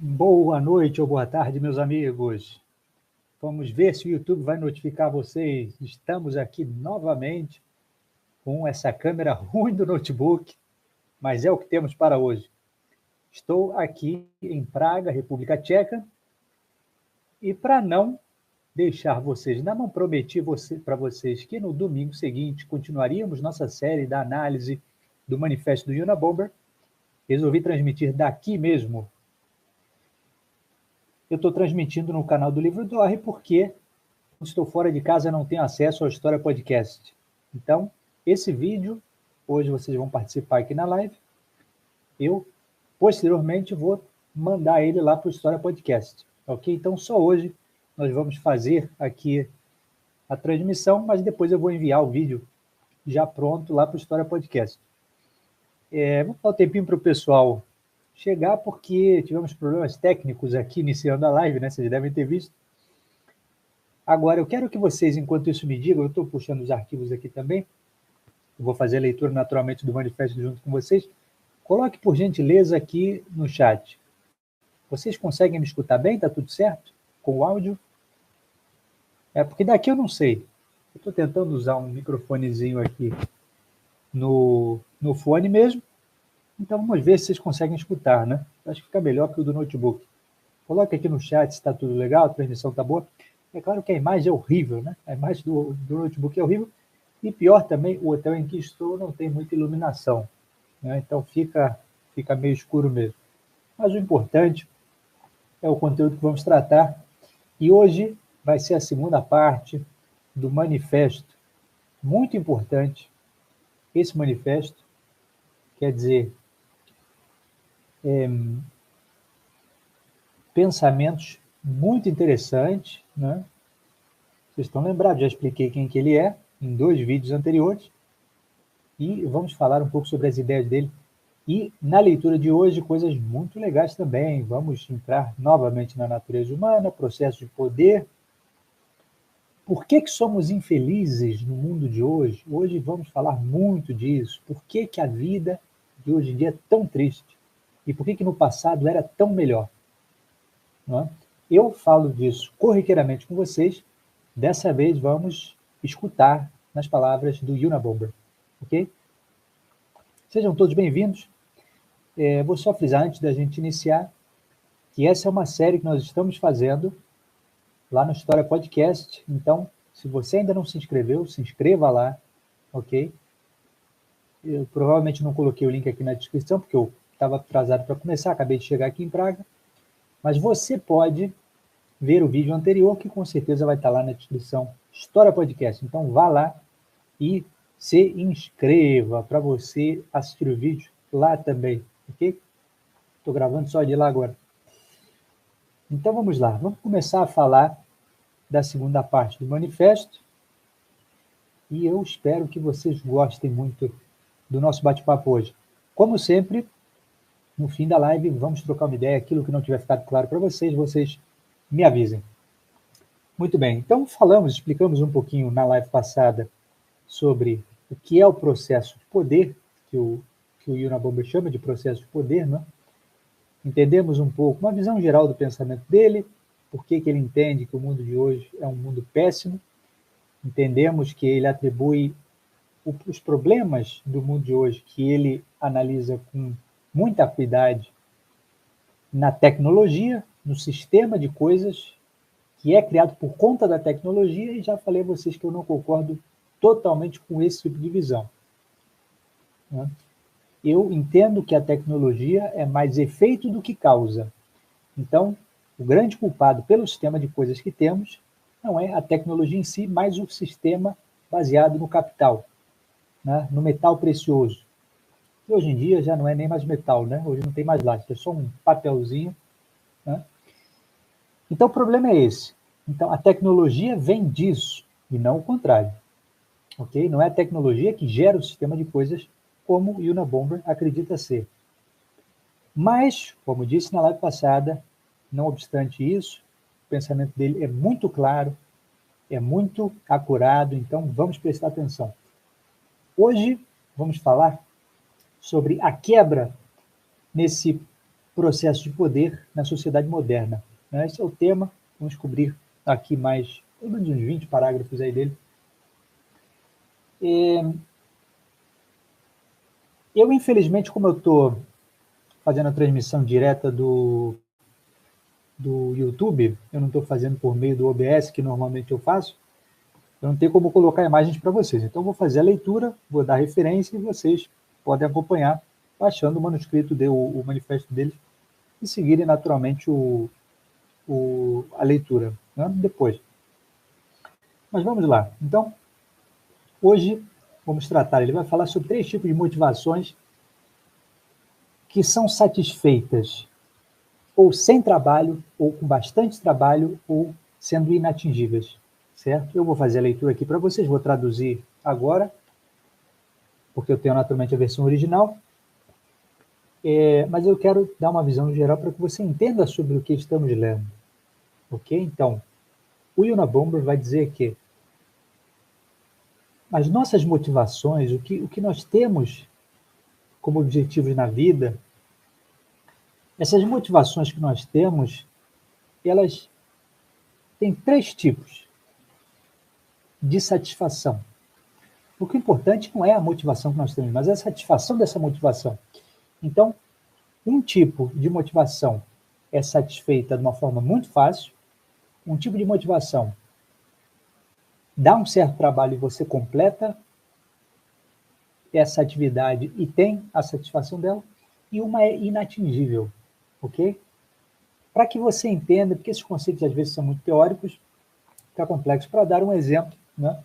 Boa noite ou boa tarde, meus amigos. Vamos ver se o YouTube vai notificar vocês. Estamos aqui novamente com essa câmera ruim do notebook, mas é o que temos para hoje. Estou aqui em Praga, República Tcheca, e para não deixar vocês, não prometi para vocês que no domingo seguinte continuaríamos nossa série da análise do manifesto do Unabomber, resolvi transmitir daqui mesmo. Eu estou transmitindo no canal do Livro do Orre porque estou fora de casa e não tenho acesso ao História Podcast. Então, esse vídeo, hoje vocês vão participar aqui na live, eu, posteriormente, vou mandar ele lá para o História Podcast, ok? Então, só hoje nós vamos fazer aqui a transmissão, mas depois eu vou enviar o vídeo já pronto lá para o História Podcast. Vou dar um tempinho para o pessoal chegar, porque tivemos problemas técnicos aqui iniciando a live, né? Vocês devem ter visto. Agora, eu quero que vocês, enquanto isso, me digam, eu estou puxando os arquivos aqui também, eu vou fazer a leitura naturalmente do manifesto junto com vocês. Coloque, por gentileza, aqui no chat. Vocês conseguem me escutar bem? Está tudo certo? Com o áudio? Porque daqui eu não sei. Eu estou tentando usar um microfonezinho aqui no fone mesmo. Então, vamos ver se vocês conseguem escutar, né? Acho que fica melhor que o do notebook. Coloque aqui no chat se está tudo legal, a transmissão está boa. É claro que a imagem é horrível, né? A imagem do notebook é horrível. E pior também, o hotel em que estou não tem muita iluminação, né? Então fica meio escuro mesmo. Mas o importante é o conteúdo que vamos tratar. E hoje vai ser a segunda parte do manifesto. Muito importante. Esse manifesto quer dizer pensamentos muito interessantes, né? Vocês estão lembrados, já expliquei quem que ele é em 2 vídeos anteriores, e vamos falar um pouco sobre as ideias dele. E na leitura de hoje, coisas muito legais também. Vamos entrar novamente na natureza humana, processo de poder. Por que somos infelizes no mundo de hoje? Hoje vamos falar muito disso. Por que a vida de hoje em dia é tão triste? E por que no passado era tão melhor? Não é? Eu falo disso corriqueiramente com vocês. Dessa vez vamos escutar nas palavras do Unabomber, ok? Sejam todos bem-vindos. Vou só frisar antes da gente iniciar que essa é uma série que nós estamos fazendo lá no História Podcast. Então, se você ainda não se inscreveu, se inscreva lá, ok? Eu provavelmente não coloquei o link aqui na descrição, porque eu estava atrasado para começar, acabei de chegar aqui em Praga. Mas você pode ver o vídeo anterior, que com certeza vai estar lá na descrição, História Podcast. Então vá lá e se inscreva para você assistir o vídeo lá também, ok? Estou gravando só de lá agora. Então vamos lá, vamos começar a falar da segunda parte do manifesto, e eu espero que vocês gostem muito do nosso bate-papo hoje. Como sempre, no fim da live, vamos trocar uma ideia, aquilo que não tiver ficado claro para vocês me avisem. Muito bem, então explicamos um pouquinho na live passada sobre o que é o processo de poder, que o Unabomber chama de processo de poder, né? Entendemos um pouco, uma visão geral do pensamento dele, por que ele entende que o mundo de hoje é um mundo péssimo. Entendemos que ele atribui os problemas do mundo de hoje, que ele analisa com muita acuidade, na tecnologia, no sistema de coisas que é criado por conta da tecnologia, e já falei a vocês que eu não concordo totalmente com esse tipo de visão. Eu entendo que a tecnologia é mais efeito do que causa. Então, o grande culpado pelo sistema de coisas que temos não é a tecnologia em si, mas o sistema baseado no capital, né? No metal precioso. E hoje em dia já não é nem mais metal, né? Hoje não tem mais lastro, é só um papelzinho, né? Então, o problema é esse. Então, a tecnologia vem disso, e não o contrário. Okay? Não é a tecnologia que gera o sistema de coisas como o Unabomber acredita ser. Mas, como disse na live passada, não obstante isso, o pensamento dele é muito claro, é muito acurado, então vamos prestar atenção. Hoje vamos falar sobre a quebra nesse processo de poder na sociedade moderna. Esse é o tema, vamos cobrir aqui mais, pelo menos uns 20 parágrafos aí dele. Eu, infelizmente, como eu estou fazendo a transmissão direta do YouTube, eu não estou fazendo por meio do OBS, que normalmente eu faço, eu não tenho como colocar imagens para vocês. Então, eu vou fazer a leitura, vou dar referência e vocês podem acompanhar, baixando o manuscrito, o manifesto deles, e seguirem naturalmente a leitura, né? Depois. Mas vamos lá. Então, hoje vamos tratar, ele vai falar sobre 3 tipos de motivações que são satisfeitas ou sem trabalho, ou com bastante trabalho, ou sendo inatingíveis, certo? Eu vou fazer a leitura aqui para vocês, vou traduzir agora, porque eu tenho naturalmente a versão original, mas eu quero dar uma visão geral para que você entenda sobre o que estamos lendo, ok? Então, o Unabomber vai dizer que as nossas motivações, o que nós temos como objetivos na vida, essas motivações que nós temos, elas têm 3 tipos de satisfação. O que é importante não é a motivação que nós temos, mas é a satisfação dessa motivação. Então, um tipo de motivação é satisfeita de uma forma muito fácil, um tipo de motivação dá um certo trabalho e você completa essa atividade e tem a satisfação dela, e uma é inatingível, ok? Para que você entenda, porque esses conceitos às vezes são muito teóricos, fica complexo. Para dar um exemplo, né?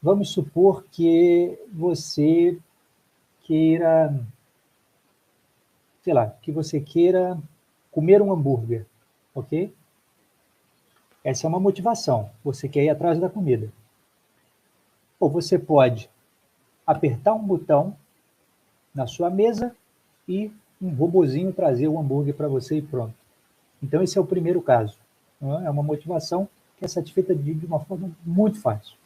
Vamos supor que você queira, sei lá, que você queira comer um hambúrguer, ok? Essa é uma motivação, você quer ir atrás da comida. Ou você pode apertar um botão na sua mesa e um robozinho trazer o hambúrguer para você e pronto. Então esse é o primeiro caso. É uma motivação que é satisfeita de uma forma muito fácil.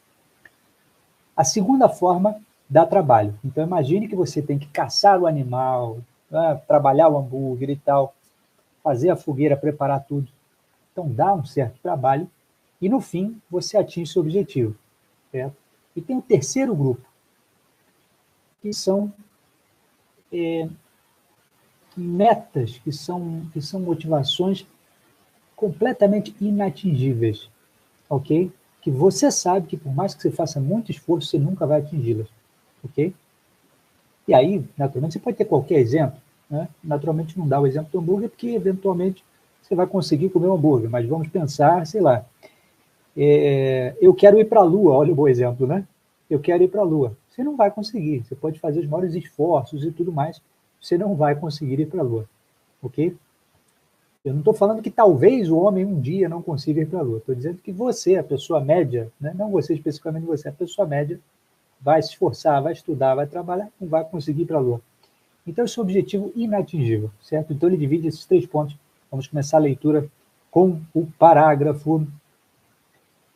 A segunda forma dá trabalho. Então imagine que você tem que caçar o animal, trabalhar o hambúrguer e tal, fazer a fogueira, preparar tudo. Então dá um certo trabalho e no fim você atinge seu objetivo, certo? E tem o terceiro grupo, que são metas, que são motivações completamente inatingíveis, ok? Que você sabe que por mais que você faça muito esforço, você nunca vai atingi-las, ok? E aí, naturalmente, você pode ter qualquer exemplo, né? Naturalmente não dá o exemplo do hambúrguer, porque eventualmente você vai conseguir comer um hambúrguer, mas vamos pensar, sei lá, eu quero ir para a Lua, olha o bom exemplo, né? Eu quero ir para a Lua. Você não vai conseguir, você pode fazer os maiores esforços e tudo mais, você não vai conseguir ir para a Lua, ok? Eu não estou falando que talvez o homem um dia não consiga ir para a Lua, estou dizendo que você, a pessoa média, né? Não você especificamente você, a pessoa média, vai se esforçar, vai estudar, vai trabalhar, não vai conseguir ir para a Lua. Então, esse é o objetivo inatingível, certo? Então, ele divide esses 3 pontos. Vamos começar a leitura com o parágrafo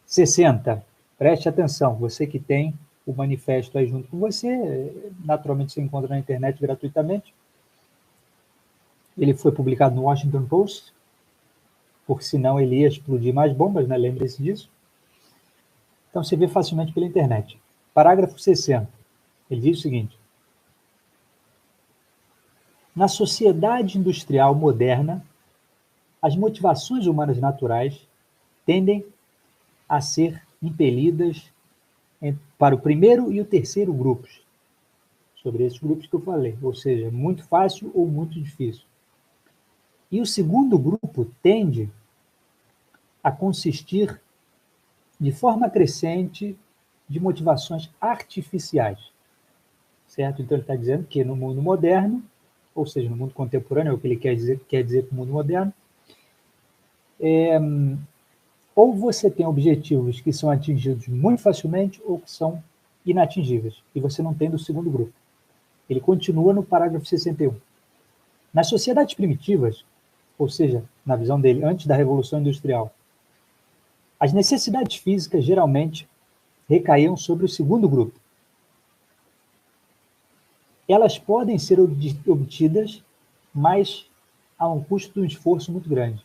60. Preste atenção, você que tem o manifesto aí junto com você, naturalmente você encontra na internet gratuitamente. Ele foi publicado no Washington Post, porque senão ele ia explodir mais bombas, né? Lembre-se disso. Então você vê facilmente pela internet. Parágrafo 60. Ele diz o seguinte: na sociedade industrial moderna, as motivações humanas naturais tendem a ser impelidas para o primeiro e o terceiro grupos, sobre esses grupos que eu falei, ou seja, muito fácil ou muito difícil. E o segundo grupo tende a consistir de forma crescente de motivações artificiais, certo? Então ele está dizendo que no mundo moderno, ou seja, no mundo contemporâneo, é o que ele quer dizer com o mundo moderno, ou você tem objetivos que são atingidos muito facilmente ou que são inatingíveis, e você não tem do segundo grupo. Ele continua no parágrafo 61. Nas sociedades primitivas, ou seja, na visão dele, antes da Revolução Industrial, as necessidades físicas geralmente recaíam sobre o segundo grupo. Elas podem ser obtidas, mas a um custo de um esforço muito grande.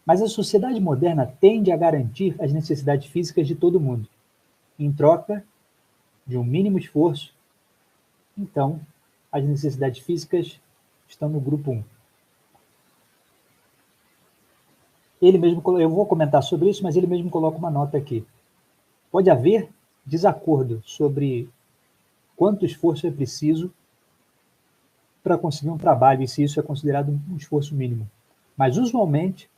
Mas a sociedade moderna tende a garantir as necessidades físicas de todo mundo, em troca de um mínimo esforço. Então, as necessidades físicas estão no grupo 1. Ele mesmo, eu vou comentar sobre isso, mas ele mesmo coloca uma nota aqui. Pode haver desacordo sobre quanto esforço é preciso para conseguir um trabalho e se isso é considerado um esforço mínimo. Mas, usualmente,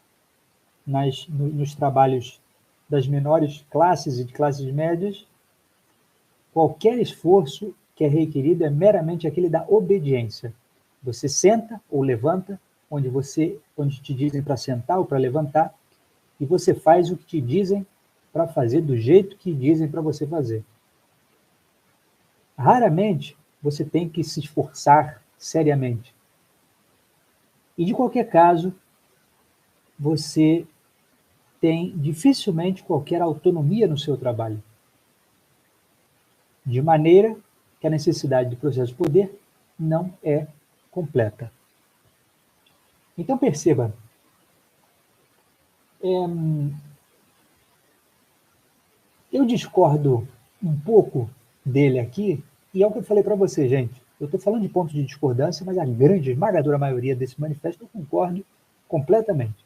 nos trabalhos das menores classes e de classes médias, qualquer esforço que é requerido é meramente aquele da obediência. Você senta ou levanta onde te dizem para sentar ou para levantar, e você faz o que te dizem para fazer do jeito que dizem para você fazer. Raramente você tem que se esforçar seriamente. E, de qualquer caso, você tem dificilmente qualquer autonomia no seu trabalho. De maneira que a necessidade de processo de poder não é completa. Então, perceba, eu discordo um pouco dele aqui, e é o que eu falei para você, gente. Eu estou falando de pontos de discordância, mas a grande, esmagadora maioria desse manifesto eu concordo completamente.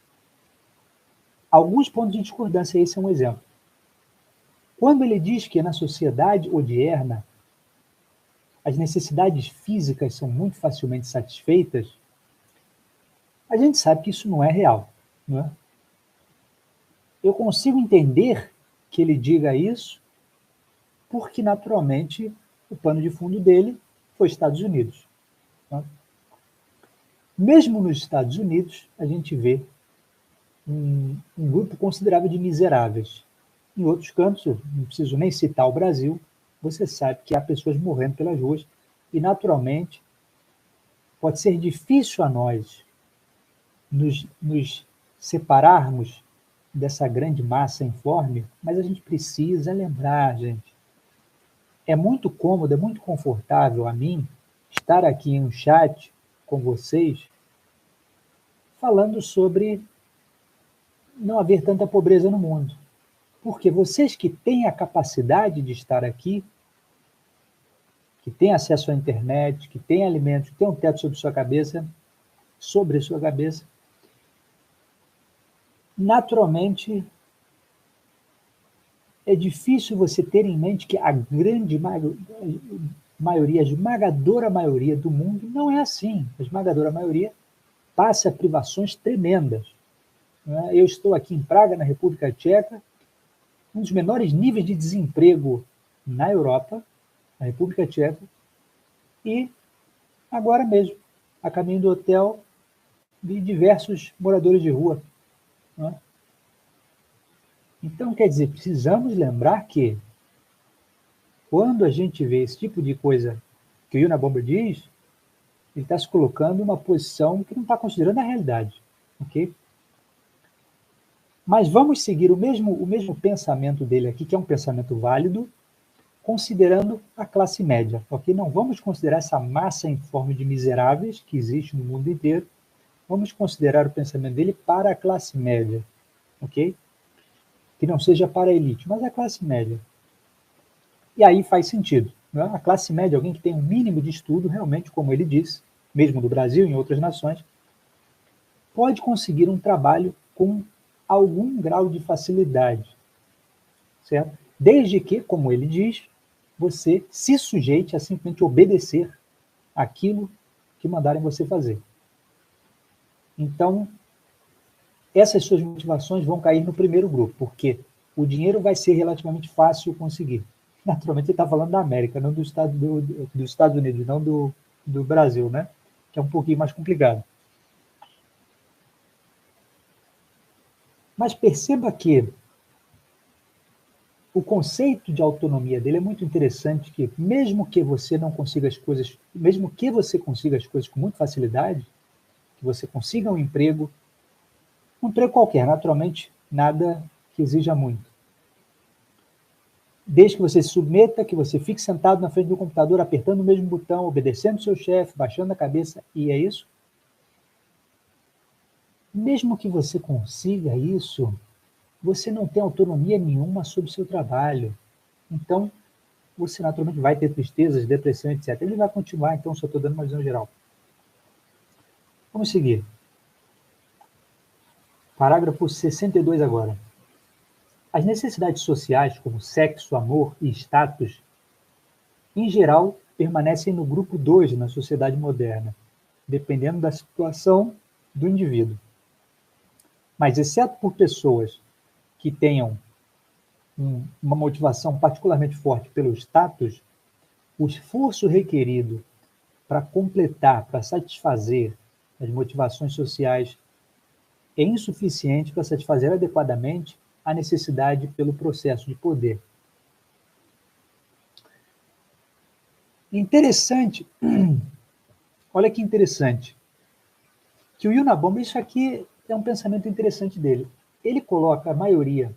Alguns pontos de discordância, esse é um exemplo. Quando ele diz que na sociedade odierna as necessidades físicas são muito facilmente satisfeitas, a gente sabe que isso não é real, não é? Eu consigo entender que ele diga isso porque, naturalmente, o pano de fundo dele foi Estados Unidos. Tá? Mesmo nos Estados Unidos, a gente vê um grupo considerável de miseráveis. Em outros cantos, eu não preciso nem citar o Brasil, você sabe que há pessoas morrendo pelas ruas e, naturalmente, pode ser difícil a nós nos separarmos dessa grande massa informe, mas a gente precisa lembrar, gente, é muito cômodo, é muito confortável a mim estar aqui em um chat com vocês falando sobre não haver tanta pobreza no mundo. Porque vocês que têm a capacidade de estar aqui, que têm acesso à internet, que têm alimentos, que têm um teto sobre sua cabeça, naturalmente é difícil você ter em mente que a grande maioria, a esmagadora maioria do mundo não é assim. A esmagadora maioria passa privações tremendas. Eu estou aqui em Praga, na República Tcheca, um dos menores níveis de desemprego na Europa, na República Tcheca, e agora mesmo, a caminho do hotel, vi diversos moradores de rua. Então, quer dizer, precisamos lembrar que quando a gente vê esse tipo de coisa que o Unabomber diz, ele está se colocando em uma posição que não está considerando a realidade. Ok? Mas vamos seguir o mesmo pensamento dele aqui, que é um pensamento válido, considerando a classe média. Ok? Não vamos considerar essa massa informe de miseráveis que existe no mundo inteiro. Vamos considerar o pensamento dele para a classe média. Ok? Que não seja para a elite, mas a classe média. E aí faz sentido. Não é? A classe média, alguém que tem um mínimo de estudo, realmente, como ele disse, mesmo do Brasil e em outras nações, pode conseguir um trabalho com algum grau de facilidade, certo? Desde que, como ele diz, você se sujeite a simplesmente obedecer aquilo que mandarem você fazer. Então, essas suas motivações vão cair no primeiro grupo, porque o dinheiro vai ser relativamente fácil conseguir. Naturalmente, ele está falando da América, não dos Estados Unidos, não do Brasil, né? Que é um pouquinho mais complicado. Mas perceba que o conceito de autonomia dele é muito interessante, que mesmo que você não consiga as coisas, mesmo que você consiga as coisas com muita facilidade, que você consiga um emprego qualquer, naturalmente, nada que exija muito. Desde que você se submeta, que você fique sentado na frente do computador, apertando o mesmo botão, obedecendo o seu chefe, baixando a cabeça, e é isso, mesmo que você consiga isso, você não tem autonomia nenhuma sobre o seu trabalho. Então, você naturalmente vai ter tristezas, depressão, etc. Ele vai continuar, então só estou dando uma visão geral. Vamos seguir. Parágrafo 62 agora. As necessidades sociais, como sexo, amor e status, em geral, permanecem no grupo 2 na sociedade moderna, dependendo da situação do indivíduo. Mas, exceto por pessoas que tenham uma motivação particularmente forte pelo status, o esforço requerido para completar, para satisfazer as motivações sociais é insuficiente para satisfazer adequadamente a necessidade pelo processo de poder. Interessante, olha que interessante, que o Yunabomba, isso aqui é um pensamento interessante dele. Ele coloca a maioria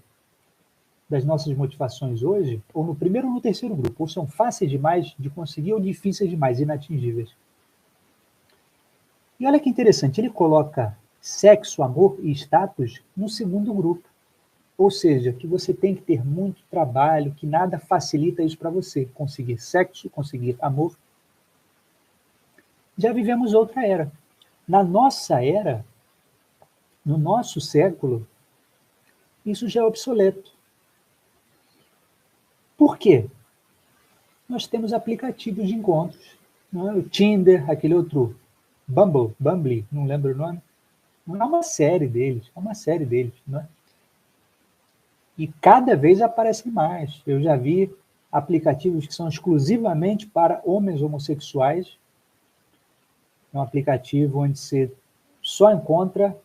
das nossas motivações hoje, ou no primeiro ou no terceiro grupo, ou são fáceis demais de conseguir ou difíceis demais, inatingíveis. E olha que interessante, ele coloca sexo, amor e status no segundo grupo. Ou seja, que você tem que ter muito trabalho, que nada facilita isso para você. Conseguir sexo, conseguir amor. Já vivemos outra era. Na nossa era, no nosso século, isso já é obsoleto. Por quê? Nós temos aplicativos de encontros. Não é? O Tinder, aquele outro Bumble, não lembro o nome. Não é uma série deles, não é? E cada vez aparecem mais. Eu já vi aplicativos que são exclusivamente para homens homossexuais. É um aplicativo onde você só encontra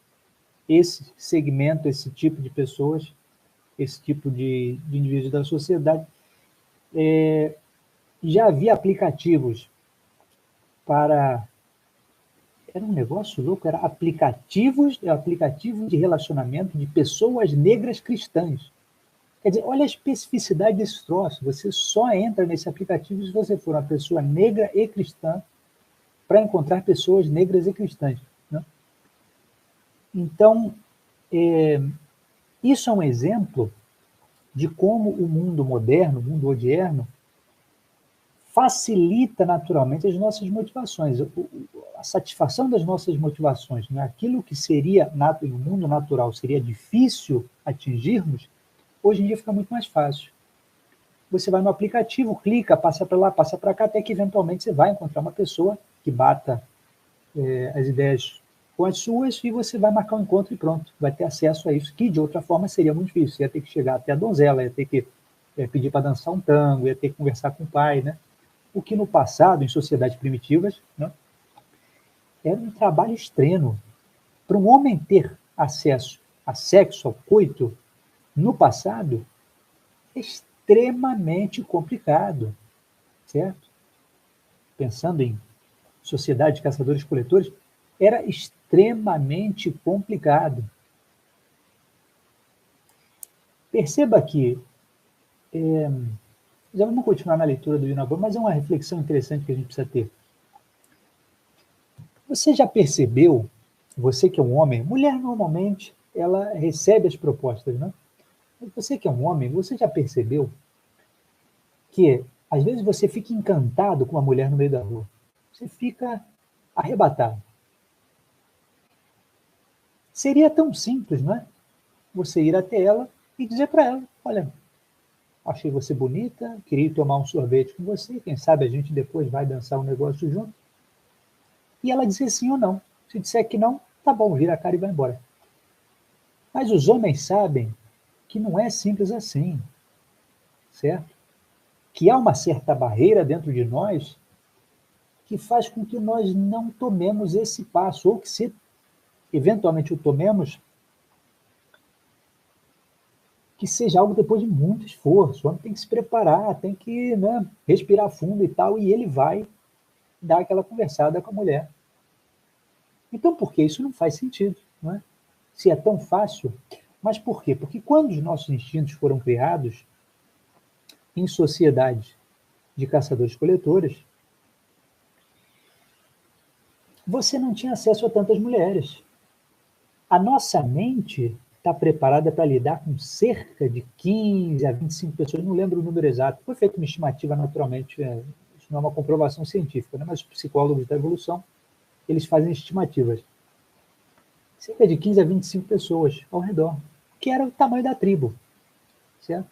esse segmento, esse tipo de pessoas, esse tipo de indivíduos da sociedade. Já vi aplicativos para... Era um negócio louco, era aplicativo de relacionamento de pessoas negras cristãs. Quer dizer, olha a especificidade desse troço. Você só entra nesse aplicativo se você for uma pessoa negra e cristã para encontrar pessoas negras e cristãs. Né? Então, isso é um exemplo de como o mundo moderno, o mundo odierno, facilita naturalmente as nossas motivações, a satisfação das nossas motivações. Né? Aquilo que seria, no mundo natural, seria difícil atingirmos, hoje em dia fica muito mais fácil. Você vai no aplicativo, clica, passa para lá, passa para cá, até que eventualmente você vai encontrar uma pessoa que bata as ideias com as suas e você vai marcar um encontro e pronto, vai ter acesso a isso, que de outra forma seria muito difícil. Você ia ter que chegar até a donzela, ia ter que pedir para dançar um tango, ia ter que conversar com o pai, né? O que no passado, em sociedades primitivas, né, era um trabalho extremo. Para um homem ter acesso a sexo, ao coito, no passado, é extremamente complicado, certo? Pensando em sociedade de caçadores-coletores, era extremamente complicado. Perceba que, já vamos continuar na leitura do Yunabom, mas é uma reflexão interessante que a gente precisa ter. Você já percebeu, você que é um homem, mulher normalmente, ela recebe as propostas, né? Mas você que é um homem, você já percebeu que às vezes você fica encantado com uma mulher no meio da rua? Você fica arrebatado. Seria tão simples, não é? Você ir até ela e dizer para ela, olha, achei você bonita, queria tomar um sorvete com você, quem sabe a gente depois vai dançar um negócio junto. E ela dizer sim ou não. Se disser que não, tá bom, vira a cara e vai embora. Mas os homens sabem que não é simples assim, certo? Que há uma certa barreira dentro de nós que faz com que nós não tomemos esse passo, ou que se eventualmente o tomemos, que seja algo depois de muito esforço. O homem tem que se preparar, tem que, né, respirar fundo e tal, e ele vai dar aquela conversada com a mulher. Então, por que isso não faz sentido? Não é? Se é tão fácil, mas por quê? Porque quando os nossos instintos foram criados em sociedades de caçadores-coletores, você não tinha acesso a tantas mulheres. A nossa mente está preparada para lidar com cerca de 15 a 25 pessoas, não lembro o número exato, foi feita uma estimativa naturalmente, isso não é uma comprovação científica, né? Mas os psicólogos da evolução, eles fazem estimativas. Cerca de 15 a 25 pessoas ao redor, que era o tamanho da tribo, certo?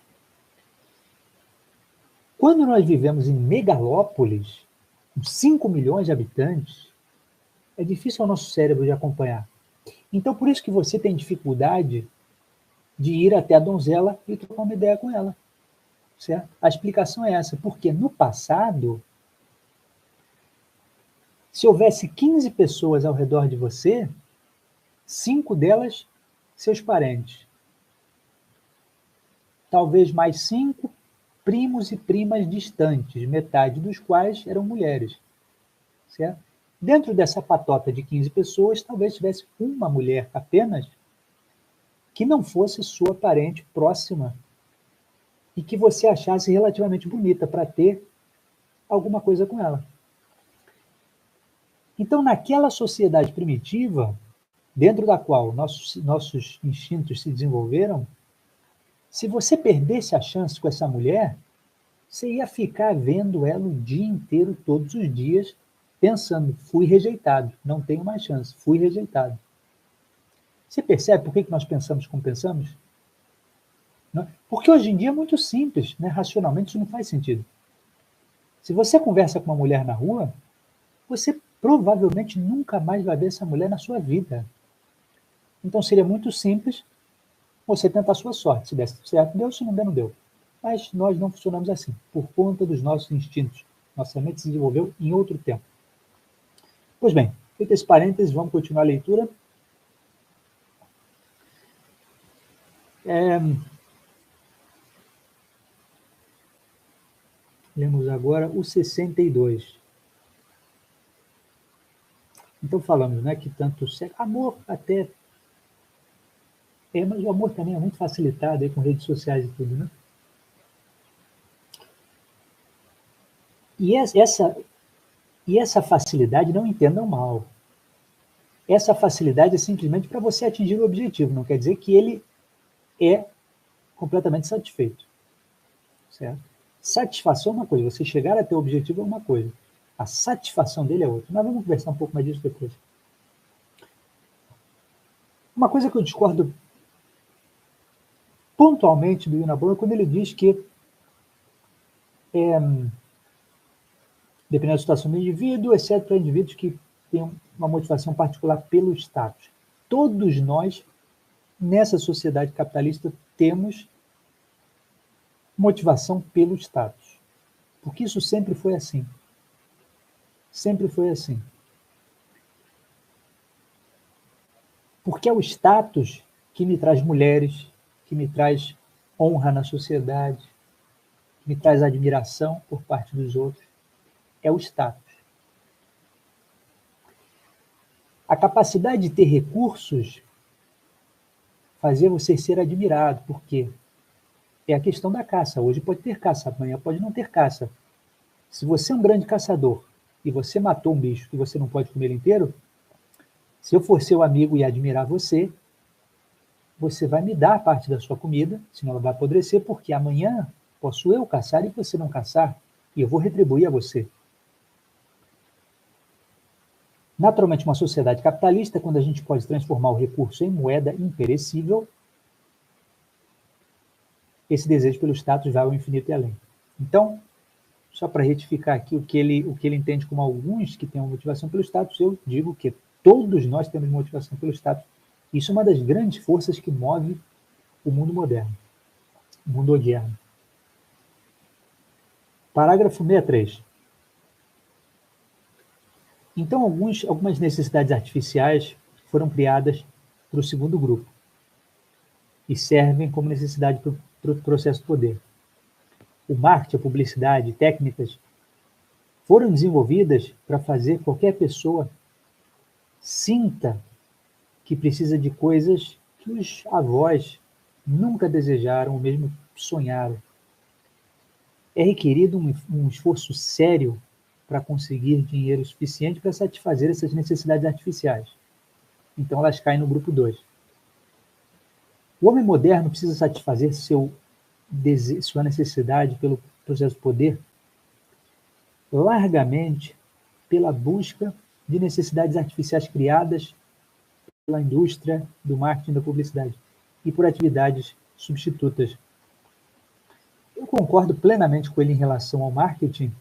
Quando nós vivemos em megalópolis, com 5 milhões de habitantes, é difícil ao nosso cérebro de acompanhar. Então, por isso que você tem dificuldade de ir até a donzela e trocar uma ideia com ela, certo? A explicação é essa, porque no passado, se houvesse 15 pessoas ao redor de você, 5 delas seus parentes. Talvez mais 5 primos e primas distantes, metade dos quais eram mulheres, certo? Dentro dessa patota de 15 pessoas, talvez tivesse uma mulher apenas que não fosse sua parente próxima e que você achasse relativamente bonita para ter alguma coisa com ela. Então, naquela sociedade primitiva, dentro da qual nossos instintos se desenvolveram, se você perdesse a chance com essa mulher, você ia ficar vendo ela o dia inteiro, todos os dias, pensando, fui rejeitado, não tenho mais chance, fui rejeitado. Você percebe por que nós pensamos como pensamos? Não? Porque hoje em dia é muito simples, né? Racionalmente isso não faz sentido. Se você conversa com uma mulher na rua, você provavelmente nunca mais vai ver essa mulher na sua vida. Então seria muito simples você tentar a sua sorte. Se der certo, deu, se não der, não deu. Mas nós não funcionamos assim, por conta dos nossos instintos. Nossa mente se desenvolveu em outro tempo. Pois bem, feito esse parênteses, vamos continuar a leitura. Lemos agora o 62. Então falamos, né, que tanto amor até... mas o amor também é muito facilitado aí com redes sociais e tudo, né? E essa facilidade, não entendam mal. Essa facilidade é simplesmente para você atingir o objetivo, não quer dizer que ele é completamente satisfeito. Certo? Satisfação é uma coisa, você chegar até o objetivo é uma coisa. A satisfação dele é outra. Mas vamos conversar um pouco mais disso depois. Uma coisa que eu discordo pontualmente do Yunabon é quando ele diz que, dependendo da situação do indivíduo, exceto para indivíduos que têm uma motivação particular pelo status. Todos nós, nessa sociedade capitalista, temos motivação pelo status. Porque isso sempre foi assim. Sempre foi assim. Porque é o status que me traz mulheres, que me traz honra na sociedade, que me traz admiração por parte dos outros. É o status. A capacidade de ter recursos fazia você ser admirado. Por quê? É a questão da caça. Hoje pode ter caça, amanhã pode não ter caça. Se você é um grande caçador e você matou um bicho e você não pode comer ele inteiro, se eu for seu amigo e admirar você, você vai me dar parte da sua comida, senão ela vai apodrecer, porque amanhã posso eu caçar e você não caçar, e eu vou retribuir a você. Naturalmente, uma sociedade capitalista, quando a gente pode transformar o recurso em moeda imperecível, esse desejo pelo status vai ao infinito e além. Então, só para retificar aqui o que ele entende como alguns que têm uma motivação pelo status, eu digo que todos nós temos motivação pelo status. Isso é uma das grandes forças que move o mundo moderno, o mundo odierno. Parágrafo 63. Então, algumas necessidades artificiais foram criadas para o segundo grupo e servem como necessidade para o processo de poder. O marketing, a publicidade, técnicas foram desenvolvidas para fazer qualquer pessoa sinta que precisa de coisas que os avós nunca desejaram ou mesmo sonharam. É requerido um esforço sério para conseguir dinheiro suficiente para satisfazer essas necessidades artificiais. Então elas caem no grupo 2. O homem moderno precisa satisfazer sua necessidade pelo processo de poder largamente pela busca de necessidades artificiais criadas pela indústria do marketing e da publicidade e por atividades substitutas. Eu concordo plenamente com ele em relação ao marketing.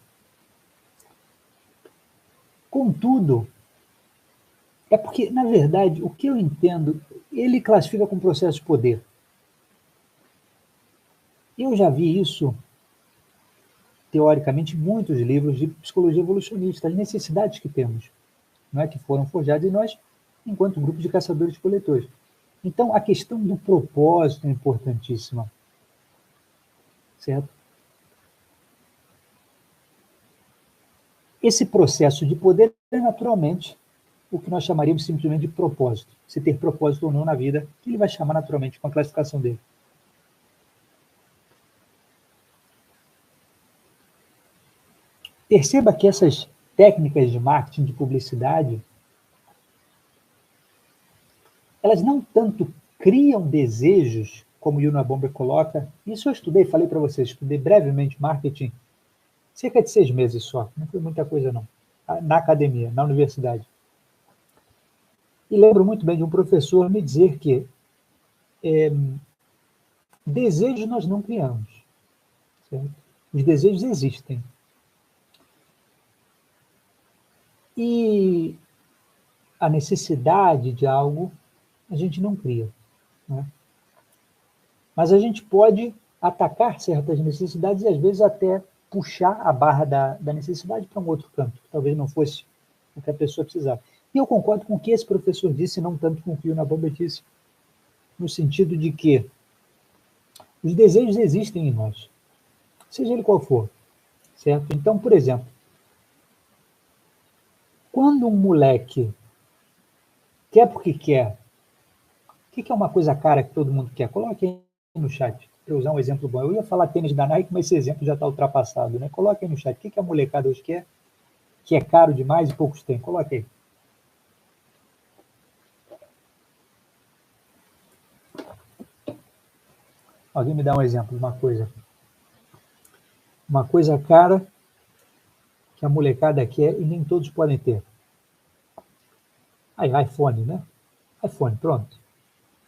Contudo, é porque, na verdade, o que eu entendo, ele classifica como processo de poder. Eu já vi isso, teoricamente, em muitos livros de psicologia evolucionista, as necessidades que temos, não é, que foram forjadas em nós enquanto grupo de caçadores e coletores. Então, a questão do propósito é importantíssima, certo? Esse processo de poder é naturalmente o que nós chamaríamos simplesmente de propósito. Se ter propósito ou não na vida, que ele vai chamar naturalmente com a classificação dele. Perceba que essas técnicas de marketing, de publicidade, elas não tanto criam desejos, como o Unabomber coloca. Isso eu estudei, falei para vocês, estudei brevemente marketing, cerca de 6 meses só, não foi muita coisa não, na academia, na universidade. E lembro muito bem de um professor me dizer que desejos nós não criamos, certo? Os desejos existem. E a necessidade de algo a gente não cria, né? Mas a gente pode atacar certas necessidades e às vezes até puxar a barra da necessidade para um outro canto, que talvez não fosse o que a pessoa precisava. E eu concordo com o que esse professor disse, não tanto com o que o Unabomber disse, no sentido de que os desejos existem em nós, seja ele qual for, certo? Então, por exemplo, quando um moleque quer porque quer, o que é uma coisa cara que todo mundo quer? Coloque aí no chat, para usar um exemplo bom. Eu ia falar tênis da Nike, mas esse exemplo já está ultrapassado, né? Coloque aí no chat, o que a molecada hoje quer, que é caro demais e poucos têm? Coloque aí. Alguém me dá um exemplo de uma coisa. Uma coisa cara que a molecada quer e nem todos podem ter. Aí, iPhone, né? iPhone, pronto.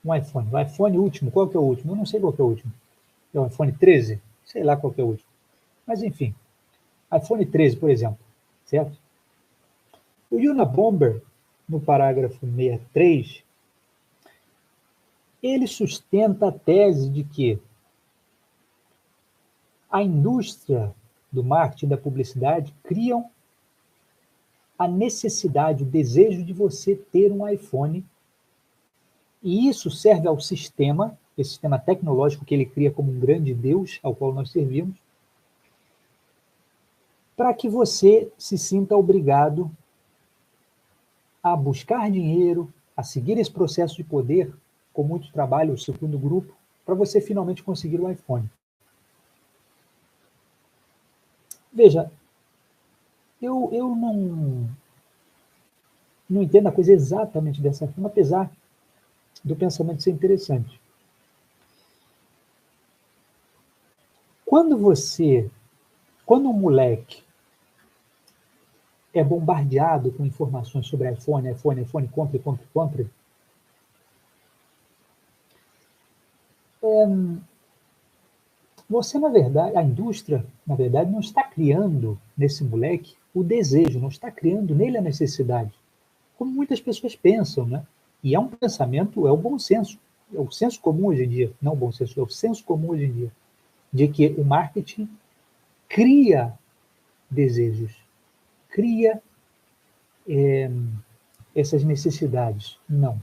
Um iPhone. O iPhone último, qual que é o último? Eu não sei qual que é o último. É o iPhone 13? Sei lá qual que é o último. Mas, enfim. iPhone 13, por exemplo. Certo? O Unabomber, no parágrafo 63, ele sustenta a tese de que a indústria do marketing e da publicidade criam a necessidade, o desejo de você ter um iPhone, e isso serve ao sistema, esse sistema tecnológico que ele cria como um grande Deus ao qual nós servimos, para que você se sinta obrigado a buscar dinheiro, a seguir esse processo de poder, com muito trabalho, o segundo grupo, para você finalmente conseguir o iPhone. Veja, eu não entendo a coisa exatamente dessa forma, apesar do pensamento ser interessante. Quando um moleque é bombardeado com informações sobre iPhone, compre, você, na verdade, a indústria, na verdade, não está criando nesse moleque o desejo, não está criando nele a necessidade, como muitas pessoas pensam, né? E é um pensamento, é o bom senso, é o senso comum hoje em dia, não o bom senso, é o senso comum hoje em dia, de que o marketing cria desejos, cria essas necessidades. Não.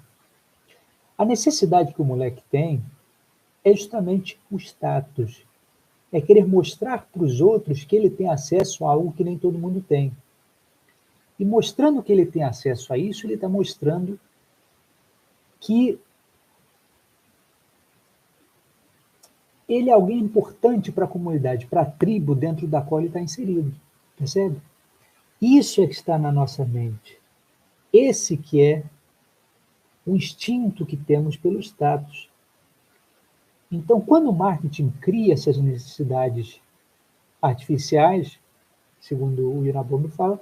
A necessidade que o moleque tem é justamente o status, é querer mostrar para os outros que ele tem acesso a algo que nem todo mundo tem. E mostrando que ele tem acesso a isso, ele está mostrando que ele é alguém importante para a comunidade, para a tribo dentro da qual ele está inserido. Percebe? Isso é que está na nossa mente. Esse que é o instinto que temos pelo status. Então, quando o marketing cria essas necessidades artificiais, segundo o Unabomber fala,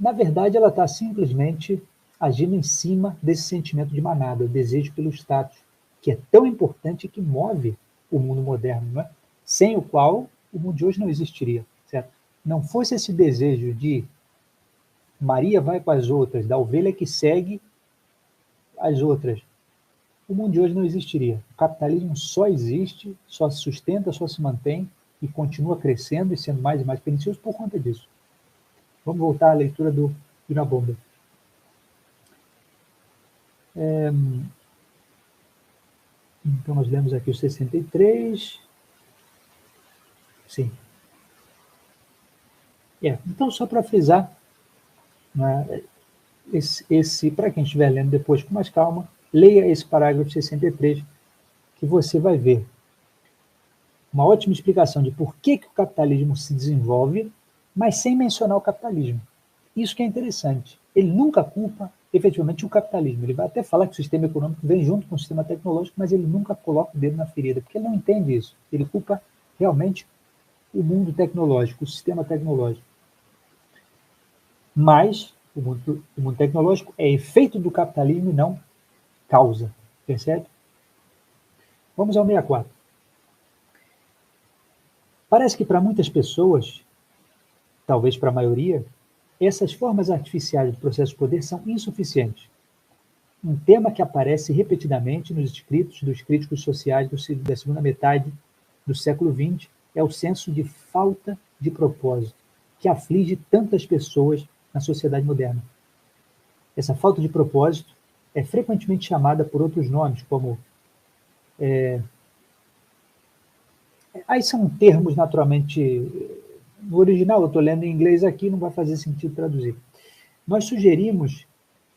na verdade ela está simplesmente agindo em cima desse sentimento de manada, o desejo pelo status, que é tão importante que move o mundo moderno, não é? Sem o qual o mundo de hoje não existiria, certo? Não fosse esse desejo de Maria vai com as outras, da ovelha que segue as outras, o mundo de hoje não existiria. O capitalismo só existe, só se sustenta, só se mantém e continua crescendo e sendo mais e mais pernicioso por conta disso. Vamos voltar à leitura do Unabomber. Então, nós lemos aqui o 63. Sim. Então, só para frisar, né, para quem estiver lendo depois com mais calma, leia esse parágrafo 63, que você vai ver uma ótima explicação de por que o capitalismo se desenvolve, mas sem mencionar o capitalismo. Isso que é interessante. Ele nunca culpa efetivamente o capitalismo. Ele vai até falar que o sistema econômico vem junto com o sistema tecnológico, mas ele nunca coloca o dedo na ferida, porque ele não entende isso. Ele culpa realmente o mundo tecnológico, o sistema tecnológico. Mas o mundo tecnológico é efeito do capitalismo e não causa. Percebe? Vamos ao 64. Parece que para muitas pessoas, talvez para a maioria, essas formas artificiais do processo de poder são insuficientes. Um tema que aparece repetidamente nos escritos dos críticos sociais da segunda metade do século XX é o senso de falta de propósito, que aflige tantas pessoas na sociedade moderna. Essa falta de propósito é frequentemente chamada por outros nomes, como... Aí são termos naturalmente... No original, eu estou lendo em inglês aqui, não vai fazer sentido traduzir. Nós sugerimos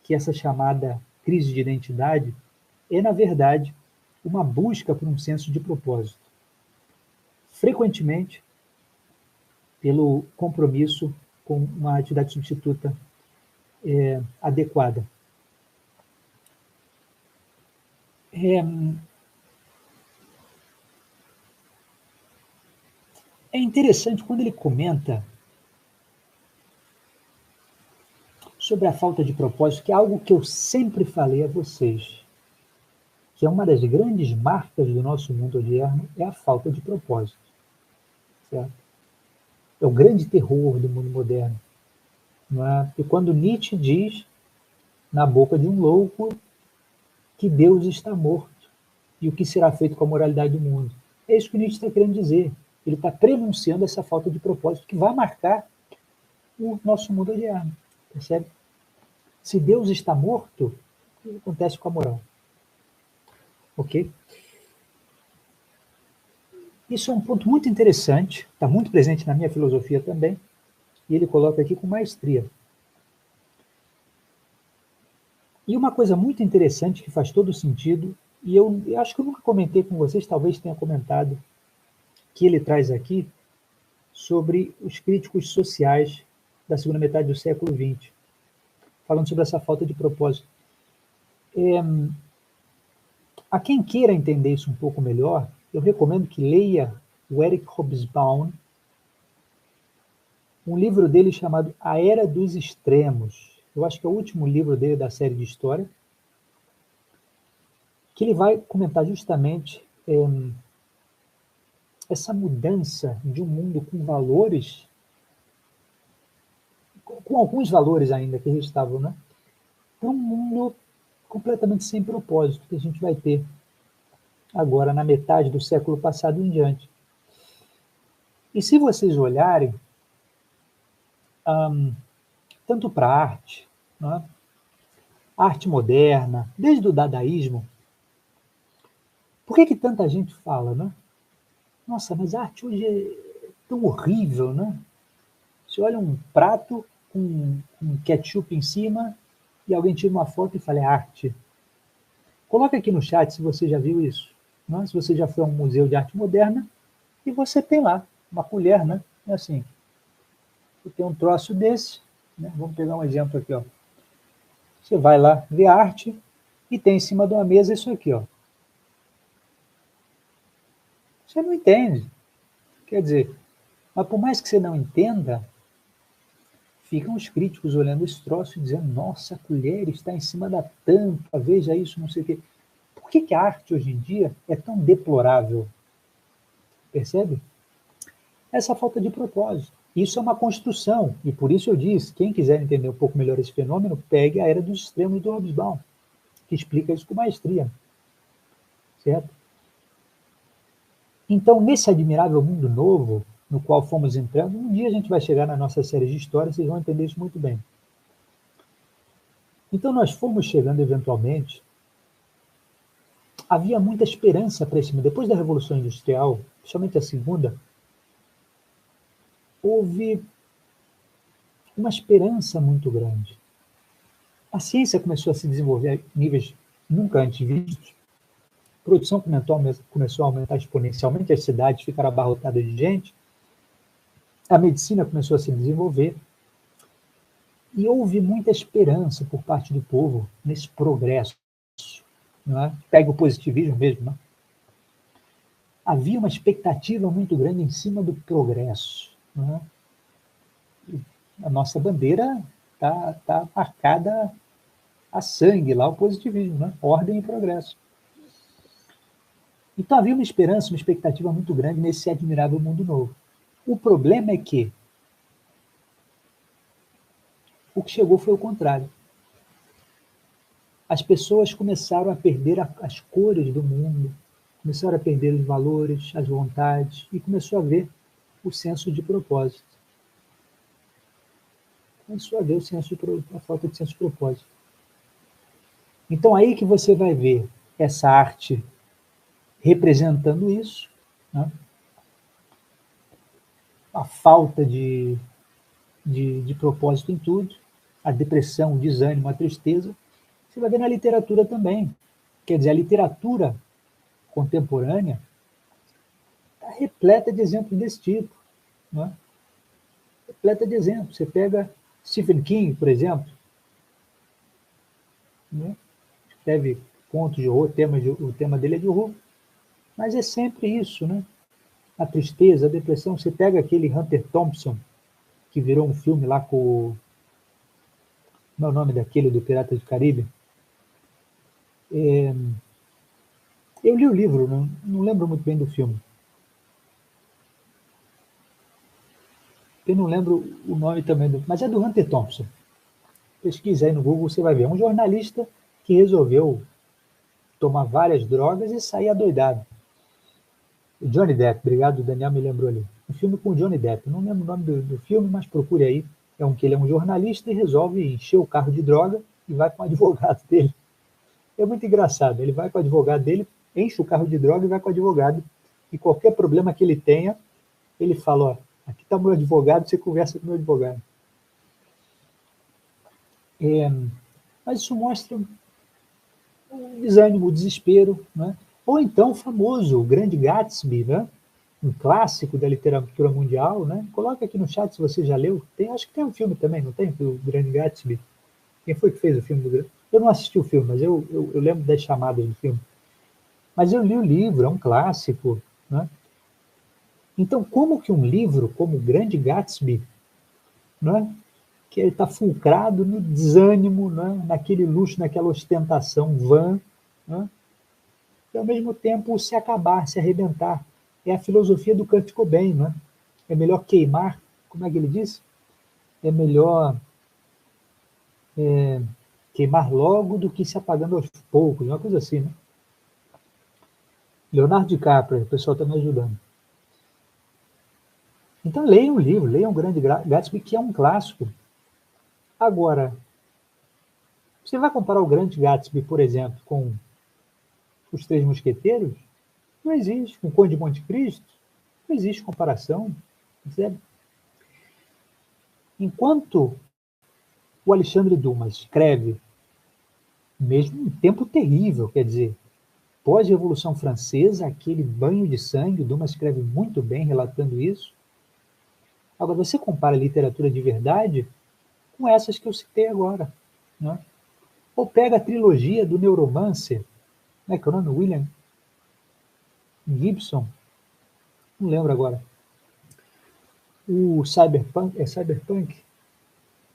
que essa chamada crise de identidade é, na verdade, uma busca por um senso de propósito. Frequentemente, pelo compromisso com uma atividade substituta adequada. É interessante quando ele comenta sobre a falta de propósito, que é algo que eu sempre falei a vocês, que é uma das grandes marcas do nosso mundo moderno, é a falta de propósito. Certo? É o grande terror do mundo moderno. Não é? E quando Nietzsche diz, na boca de um louco, que Deus está morto, e o que será feito com a moralidade do mundo. É isso que Nietzsche está querendo dizer. Ele está prenunciando essa falta de propósito que vai marcar o nosso mundo moderno. Percebe? Se Deus está morto, o que acontece com a moral? Ok? Isso é um ponto muito interessante, está muito presente na minha filosofia também, e ele coloca aqui com maestria. E uma coisa muito interessante que faz todo sentido, e eu acho que eu nunca comentei com vocês, talvez tenha comentado, que ele traz aqui sobre os críticos sociais da segunda metade do século XX, falando sobre essa falta de propósito. A quem queira entender isso um pouco melhor, eu recomendo que leia o Eric Hobsbawm, um livro dele chamado A Era dos Extremos. Eu acho que é o último livro dele da série de história, que ele vai comentar justamente essa mudança de um mundo com valores, com alguns valores ainda que restavam, né? Para um mundo completamente sem propósito que a gente vai ter agora na metade do século passado em diante. E se vocês olharem, tanto para a arte, né? Arte moderna, desde o dadaísmo, por que tanta gente fala, né? Nossa, mas a arte hoje é tão horrível, né? Você olha um prato com um ketchup em cima e alguém tira uma foto e fala, é arte. Coloca aqui no chat se você já viu isso. Né? Se você já foi a um museu de arte moderna e você tem lá uma colher, né? É assim, você tem um troço desse, né? Vamos pegar um exemplo aqui, ó. Você vai lá ver a arte e tem em cima de uma mesa isso aqui, ó. Você não entende. Quer dizer, mas por mais que você não entenda, ficam os críticos olhando esse troço e dizendo, nossa, a colher está em cima da tampa, veja isso, não sei o quê. Por que a arte hoje em dia é tão deplorável? Percebe? Essa falta de propósito. Isso é uma construção, e por isso eu disse, quem quiser entender um pouco melhor esse fenômeno, pegue a Era dos Extremos do Hobsbawm, que explica isso com maestria. Certo? Então, nesse admirável mundo novo, no qual fomos entrando, um dia a gente vai chegar na nossa série de histórias, vocês vão entender isso muito bem. Então, nós fomos chegando eventualmente, havia muita esperança para esse mundo. Depois da Revolução Industrial, principalmente a segunda, houve uma esperança muito grande. A ciência começou a se desenvolver a níveis nunca antes vistos, a produção começou a aumentar exponencialmente, as cidades ficaram abarrotadas de gente, a medicina começou a se desenvolver, e houve muita esperança por parte do povo nesse progresso. Não é? Pega o positivismo mesmo. Não é? Havia uma expectativa muito grande em cima do progresso. Não é? A nossa bandeira tá marcada a sangue lá, o positivismo, né? Ordem e progresso. Então havia uma esperança, uma expectativa muito grande nesse admirável mundo novo. O problema é que o que chegou foi o contrário. As pessoas começaram a perder as cores do mundo, começaram a perder os valores, as vontades, e começou a haver o senso de propósito. Começou a haver a falta de senso de propósito. Então aí que você vai ver essa arte representando isso, né? A falta de propósito em tudo, a depressão, o desânimo, a tristeza. Você vai ver na literatura também. Quer dizer, a literatura contemporânea está repleta de exemplos desse tipo. Né? Repleta de exemplos. Você pega Stephen King, por exemplo, né? Escreve contos de horror, o tema dele é de horror, mas é sempre isso, né? A tristeza, a depressão. Você pega aquele Hunter Thompson, que virou um filme lá com como é o nome daquele do Pirata do Caribe? Eu li o livro, não lembro muito bem do filme. Eu não lembro o nome também, mas é do Hunter Thompson. Pesquisa aí no Google, você vai ver. É um jornalista que resolveu tomar várias drogas e sair adoidado. O Johnny Depp, obrigado, o Daniel me lembrou ali. Um filme com o Johnny Depp, não lembro o nome do filme, mas procure aí. Ele é um jornalista e resolve encher o carro de droga e vai com o advogado dele. É muito engraçado, ele vai com o advogado dele, enche o carro de droga e vai com o advogado. E qualquer problema que ele tenha, ele fala, ó, aqui está meu advogado, você conversa com o meu advogado. Mas isso mostra o desânimo, o desespero, né? Ou então o famoso, o Grande Gatsby, né? Um clássico da literatura mundial, né? Coloca aqui no chat se você já leu. Acho que tem um filme também, não tem? O Grande Gatsby. Quem foi que fez o filme do Grande? Eu não assisti o filme, mas eu lembro das chamadas do filme. Mas eu li o livro, é um clássico, né? Então, como que um livro como o Grande Gatsby, né? Que ele está fulcrado no desânimo, né? Naquele luxo, naquela ostentação vã, né? E ao mesmo tempo se acabar, se arrebentar. É a filosofia do Kurt Cobain, né? É melhor queimar, como é que ele disse? É melhor queimar logo do que se apagando aos poucos, uma coisa assim, né? Leonardo DiCaprio, o pessoal está me ajudando. Então leiam o livro, leiam o Grande Gatsby, que é um clássico. Agora, você vai comparar o Grande Gatsby, por exemplo, com Os Três Mosqueteiros? Não existe. Com o Conde de Monte Cristo? Não existe comparação. Percebe? Enquanto o Alexandre Dumas escreve, mesmo em tempo terrível, quer dizer, pós-Revolução Francesa, aquele banho de sangue, o Dumas escreve muito bem relatando isso. Agora, você compara a literatura de verdade com essas que eu citei agora. Né? Ou pega a trilogia do Neuromancer, né, que é o nome? William Gibson, não lembro agora. O Cyberpunk, Cyberpunk?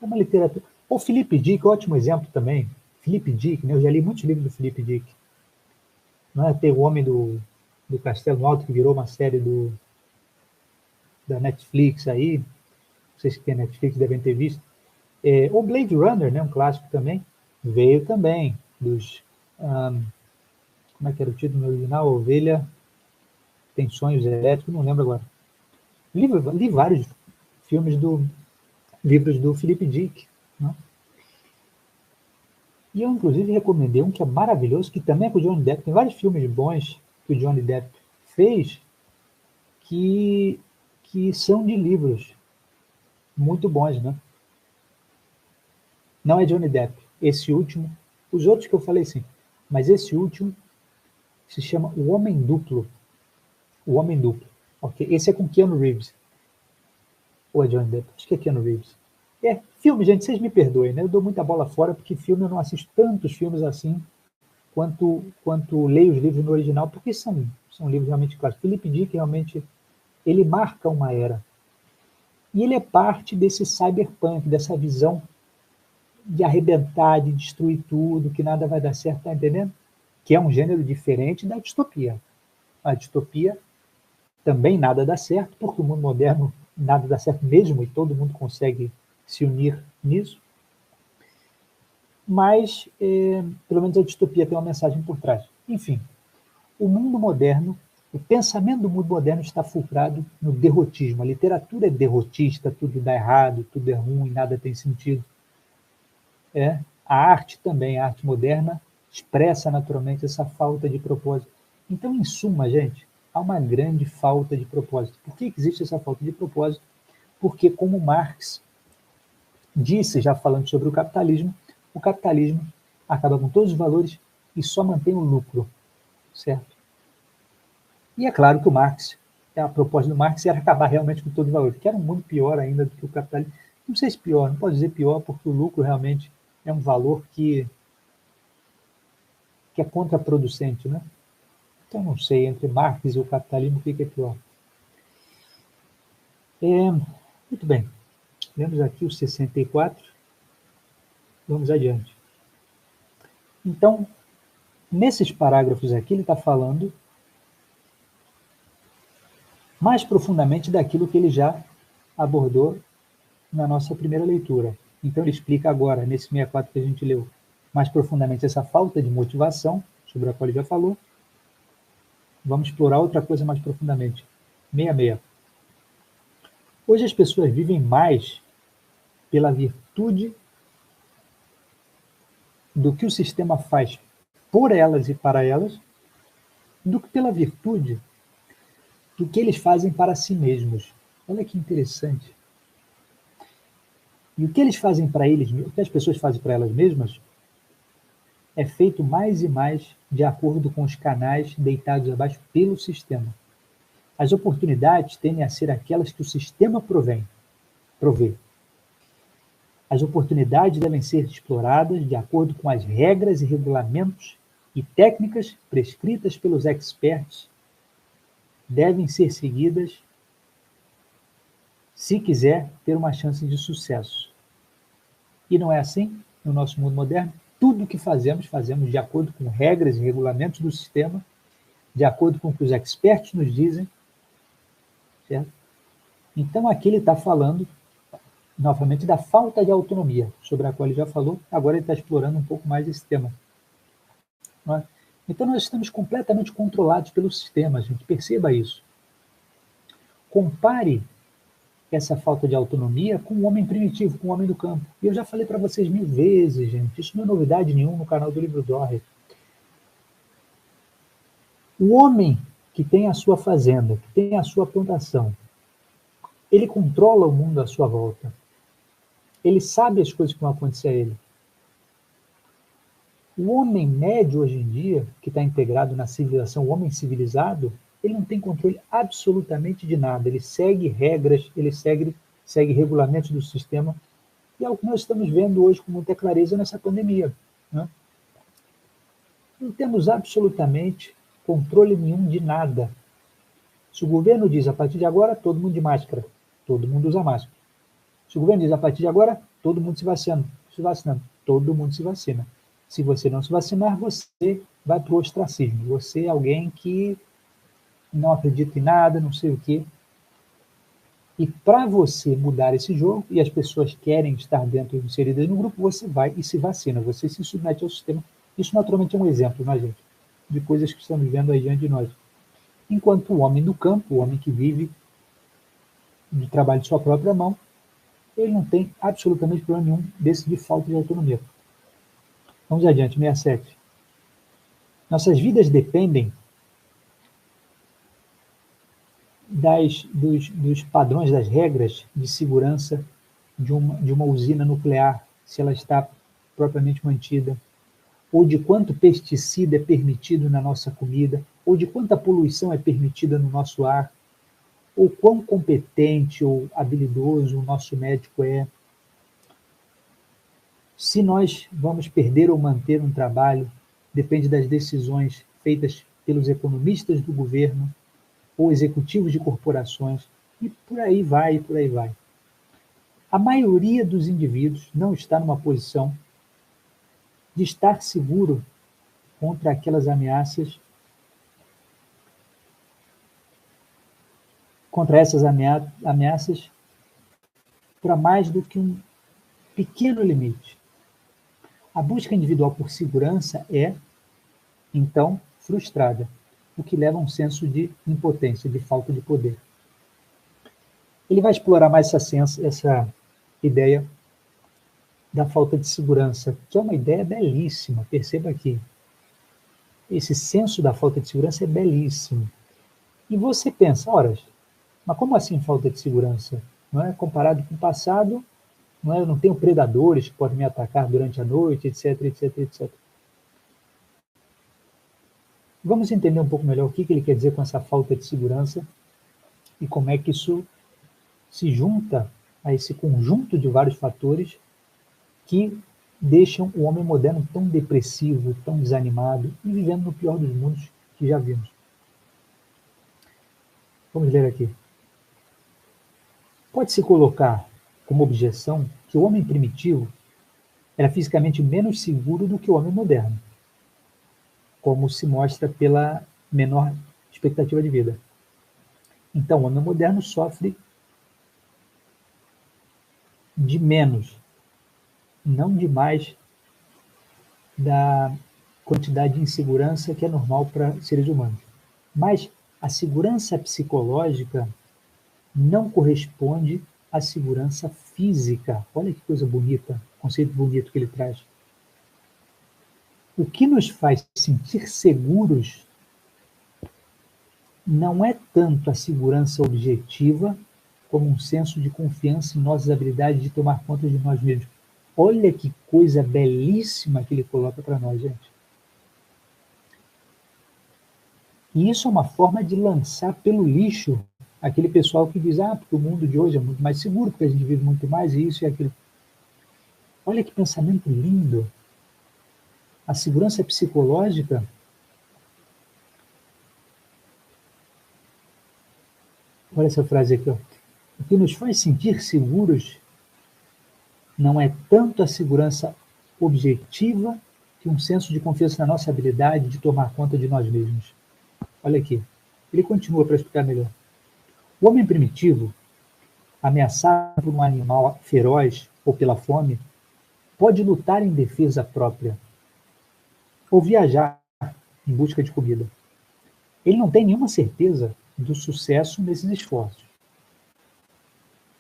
É uma literatura. O Philip Dick, ótimo exemplo também. Philip Dick, né? Eu já li muitos livros do Philip Dick. Não é? Tem o Homem do Castelo Alto, que virou uma série da Netflix aí. Vocês que têm Netflix devem ter visto. O Blade Runner, né? Um clássico também. Veio também dos... como é que era o título original? Ovelha tem sonhos elétricos, não lembro agora. Li vários livros do Philip Dick, né? E eu, inclusive, recomendei um que é maravilhoso, que também é com o Johnny Depp. Tem vários filmes bons que o Johnny Depp fez que são de livros muito bons, né? Não é Johnny Depp. Esse último, os outros que eu falei sim, mas esse último se chama O Homem Duplo. O Homem Duplo. Ok? Esse é com Keanu Reeves. Ou é Johnny Depp? Acho que é Keanu Reeves. Filme, gente, vocês me perdoem, né? Eu dou muita bola fora, porque filme eu não assisto tantos filmes assim quanto leio os livros no original, porque são livros realmente clássicos. Philip Dick realmente ele marca uma era. E ele é parte desse cyberpunk, dessa visão de arrebentar, de destruir tudo, que nada vai dar certo, tá entendendo? Que é um gênero diferente da distopia. A distopia também nada dá certo, porque o mundo moderno nada dá certo mesmo, e todo mundo consegue se unir nisso. Mas, pelo menos a distopia tem uma mensagem por trás. Enfim, o mundo moderno, o pensamento do mundo moderno está fulcrado no derrotismo. A literatura é derrotista, tudo dá errado, tudo é ruim, nada tem sentido. A arte também, a arte moderna, expressa naturalmente essa falta de propósito. Então, em suma, gente, há uma grande falta de propósito. Por que existe essa falta de propósito? Porque, como Marx disse, já falando sobre o capitalismo acaba com todos os valores e só mantém o lucro, certo? E é claro que o Marx, a proposta do Marx era acabar realmente com todos os valores, que era um mundo pior ainda do que o capitalismo. Não sei se pior, não posso dizer pior, porque o lucro realmente é um valor que é contraproducente, né? Então, não sei, entre Marx e o capitalismo, o que é pior? Muito bem, vemos aqui o 64, vamos adiante. Então, nesses parágrafos aqui, ele está falando mais profundamente daquilo que ele já abordou na nossa primeira leitura. Então, ele explica agora, nesse 64 que a gente leu, mais profundamente essa falta de motivação, sobre a qual ele já falou. Vamos explorar outra coisa mais profundamente. 66. Hoje as pessoas vivem mais pela virtude do que o sistema faz por elas e para elas, do que pela virtude do que eles fazem para si mesmos. Olha que interessante. E o que eles fazem para eles, o que as pessoas fazem para elas mesmas, é feito mais e mais de acordo com os canais deitados abaixo pelo sistema. As oportunidades tendem a ser aquelas que o sistema provê. As oportunidades devem ser exploradas de acordo com as regras e regulamentos e técnicas prescritas pelos experts, devem ser seguidas se quiser ter uma chance de sucesso. E não é assim no nosso mundo moderno? Tudo que fazemos de acordo com regras e regulamentos do sistema, de acordo com o que os experts nos dizem, certo? Então aqui ele está falando novamente da falta de autonomia, sobre a qual ele já falou, agora ele está explorando um pouco mais esse tema. Não é? Então nós estamos completamente controlados pelo sistema, gente, perceba isso. Compare essa falta de autonomia com o homem primitivo, com o homem do campo. E eu já falei para vocês 1000 vezes, gente, isso não é novidade nenhuma no canal do Livro Dorre. O homem que tem a sua fazenda, que tem a sua plantação, ele controla o mundo à sua volta. Ele sabe as coisas que vão acontecer a ele. O homem médio hoje em dia, que está integrado na civilização, o homem civilizado, ele não tem controle absolutamente de nada. Ele segue regras, ele segue regulamentos do sistema. E é o que nós estamos vendo hoje com muita clareza nessa pandemia, né? Não temos absolutamente controle nenhum de nada. Se o governo diz, a partir de agora, todo mundo de máscara, todo mundo usa máscara. Se o governo diz, a partir de agora, todo mundo se vacinando, todo mundo se vacina. Se você não se vacinar, você vai para o ostracismo. Você é alguém que não acredita em nada, não sei o quê. E para você mudar esse jogo, e as pessoas querem estar dentro, inseridas no grupo, você vai e se vacina, você se submete ao sistema. Isso naturalmente é um exemplo, né, gente? De coisas que estamos vendo aí diante de nós. Enquanto o homem do campo, o homem que vive de trabalho de sua própria mão, ele não tem absolutamente problema nenhum desse de falta de autonomia. Vamos adiante, 67. Nossas vidas dependem dos padrões, das regras de segurança de uma usina nuclear, se ela está propriamente mantida, ou de quanto pesticida é permitido na nossa comida, ou de quanta poluição é permitida no nosso ar, ou quão competente ou habilidoso o nosso médico é. Se nós vamos perder ou manter um trabalho, depende das decisões feitas pelos economistas do governo, ou executivos de corporações, e por aí vai, e por aí vai. A maioria dos indivíduos não está numa posição de estar seguro contra aquelas ameaças, contra essas ameaças, para mais do que um pequeno limite. A busca individual por segurança é, então, frustrada, o que leva a um senso de impotência, de falta de poder. Ele vai explorar mais essa ideia da falta de segurança, que é uma ideia belíssima. Perceba aqui, esse senso da falta de segurança é belíssimo. E você pensa, ora, mas como assim falta de segurança? Não é? Comparado com o passado, não é? Eu não tenho predadores que podem me atacar durante a noite, etc, etc, etc. Vamos entender um pouco melhor o que ele quer dizer com essa falta de segurança e como é que isso se junta a esse conjunto de vários fatores que deixam o homem moderno tão depressivo, tão desanimado e vivendo no pior dos mundos que já vimos. Vamos ler aqui. Pode-se colocar como objeção que o homem primitivo era fisicamente menos seguro do que o homem moderno, como se mostra pela menor expectativa de vida. Então, o homem moderno sofre de menos, não de mais, da quantidade de insegurança que é normal para seres humanos. Mas a segurança psicológica não corresponde à segurança física. Olha que coisa bonita, conceito bonito que ele traz. O que nos faz sentir seguros não é tanto a segurança objetiva, como um senso de confiança em nossas habilidades de tomar conta de nós mesmos. Olha que coisa belíssima que ele coloca para nós, gente. E isso é uma forma de lançar pelo lixo aquele pessoal que diz, porque o mundo de hoje é muito mais seguro, porque a gente vive muito mais, e isso e aquilo. Olha que pensamento lindo. A segurança psicológica olha essa frase aqui, ó. O que nos faz sentir seguros não é tanto a segurança objetiva que um senso de confiança na nossa habilidade de tomar conta de nós mesmos. Olha aqui. Ele continua para explicar melhor. O homem primitivo, ameaçado por um animal feroz ou pela fome, pode lutar em defesa própria ou viajar em busca de comida. Ele não tem nenhuma certeza do sucesso nesses esforços.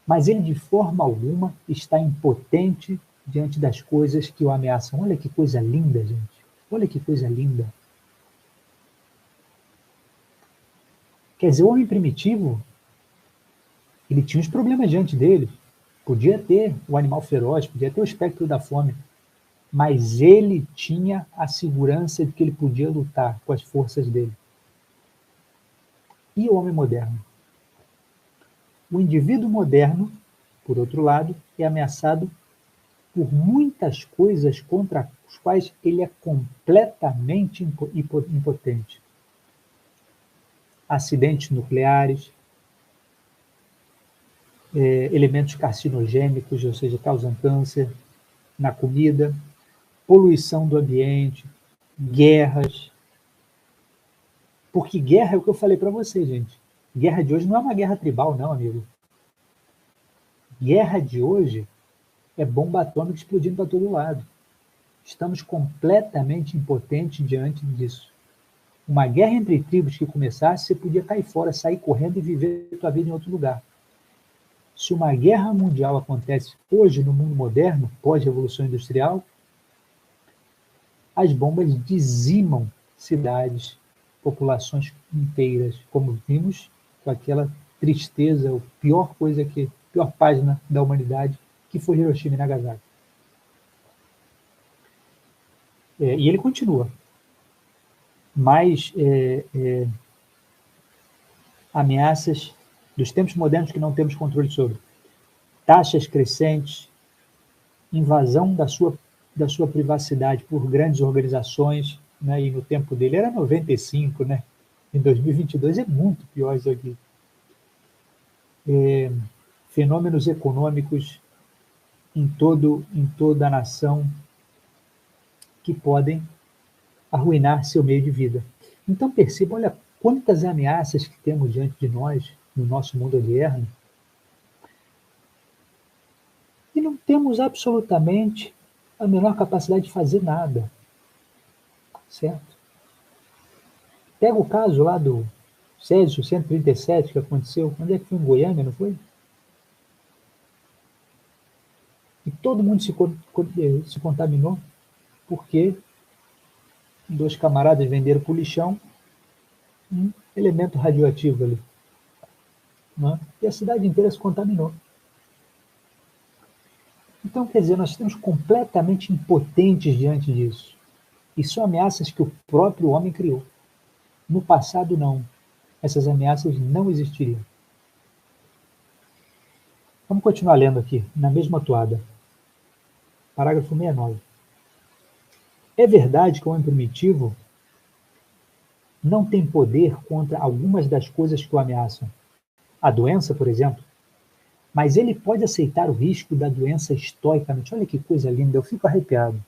Mas ele, de forma alguma, está impotente diante das coisas que o ameaçam. Olha que coisa linda, gente. Olha que coisa linda. Quer dizer, o homem primitivo, ele tinha os problemas diante dele. Podia ter o animal feroz, podia ter o espectro da fome. Mas ele tinha a segurança de que ele podia lutar com as forças dele. E o homem moderno? O indivíduo moderno, por outro lado, é ameaçado por muitas coisas contra as quais ele é completamente impotente. acidentes nucleares, elementos carcinogênicos, ou seja, causam câncer na comida, poluição do ambiente, guerras. Porque guerra é o que eu falei para você, gente. Guerra de hoje não é uma guerra tribal, não, amigo. Guerra de hoje é bomba atômica explodindo para todo lado. Estamos completamente impotentes diante disso. Uma guerra entre tribos que começasse, você podia cair fora, sair correndo e viver a sua vida em outro lugar. Se uma guerra mundial acontece hoje no mundo moderno, pós-revolução industrial, as bombas dizimam cidades, populações inteiras, como vimos com aquela tristeza, a pior página da humanidade, que foi Hiroshima e Nagasaki. E ele continua. Mais ameaças dos tempos modernos que não temos controle sobre. Taxas crescentes, invasão da sua privacidade por grandes organizações, né? E no tempo dele era 95, né? Em 2022 é muito pior isso aqui. Fenômenos econômicos em toda a nação que podem arruinar seu meio de vida. Então perceba, olha quantas ameaças que temos diante de nós no nosso mundo moderno e não temos absolutamente a menor capacidade de fazer nada. Certo? Pega o caso lá do Césio 137 que aconteceu, onde é que foi? Em Goiânia, não foi? E todo mundo se contaminou porque 2 camaradas venderam para o lixão um elemento radioativo ali. Né? E a cidade inteira se contaminou. Então, quer dizer, nós estamos completamente impotentes diante disso. E são ameaças que o próprio homem criou. No passado, não. Essas ameaças não existiriam. Vamos continuar lendo aqui, na mesma toada. Parágrafo 69. É verdade que o homem primitivo não tem poder contra algumas das coisas que o ameaçam. A doença, por exemplo. Mas ele pode aceitar o risco da doença estoicamente. Olha que coisa linda, eu fico arrepiado.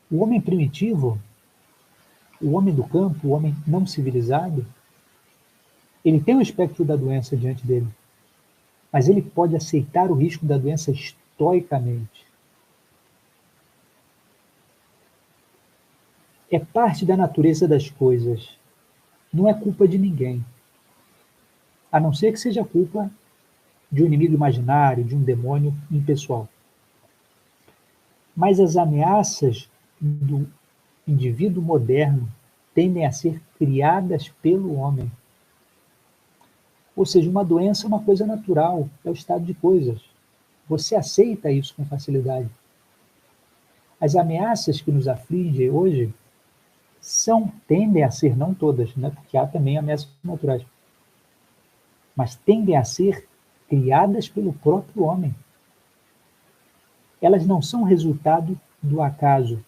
O homem primitivo, o homem do campo, o homem não civilizado, ele tem o espectro da doença diante dele, mas ele pode aceitar o risco da doença estoicamente. É parte da natureza das coisas. Não é culpa de ninguém. A não ser que seja culpa de um inimigo imaginário, de um demônio impessoal. Mas as ameaças do indivíduo moderno tendem a ser criadas pelo homem. Ou seja, uma doença é uma coisa natural, é o estado de coisas. Você aceita isso com facilidade. As ameaças que nos afligem hoje tendem a ser, não todas, né? Porque há também ameaças naturais, mas tendem a ser criadas pelo próprio homem. Elas não são resultado do acaso,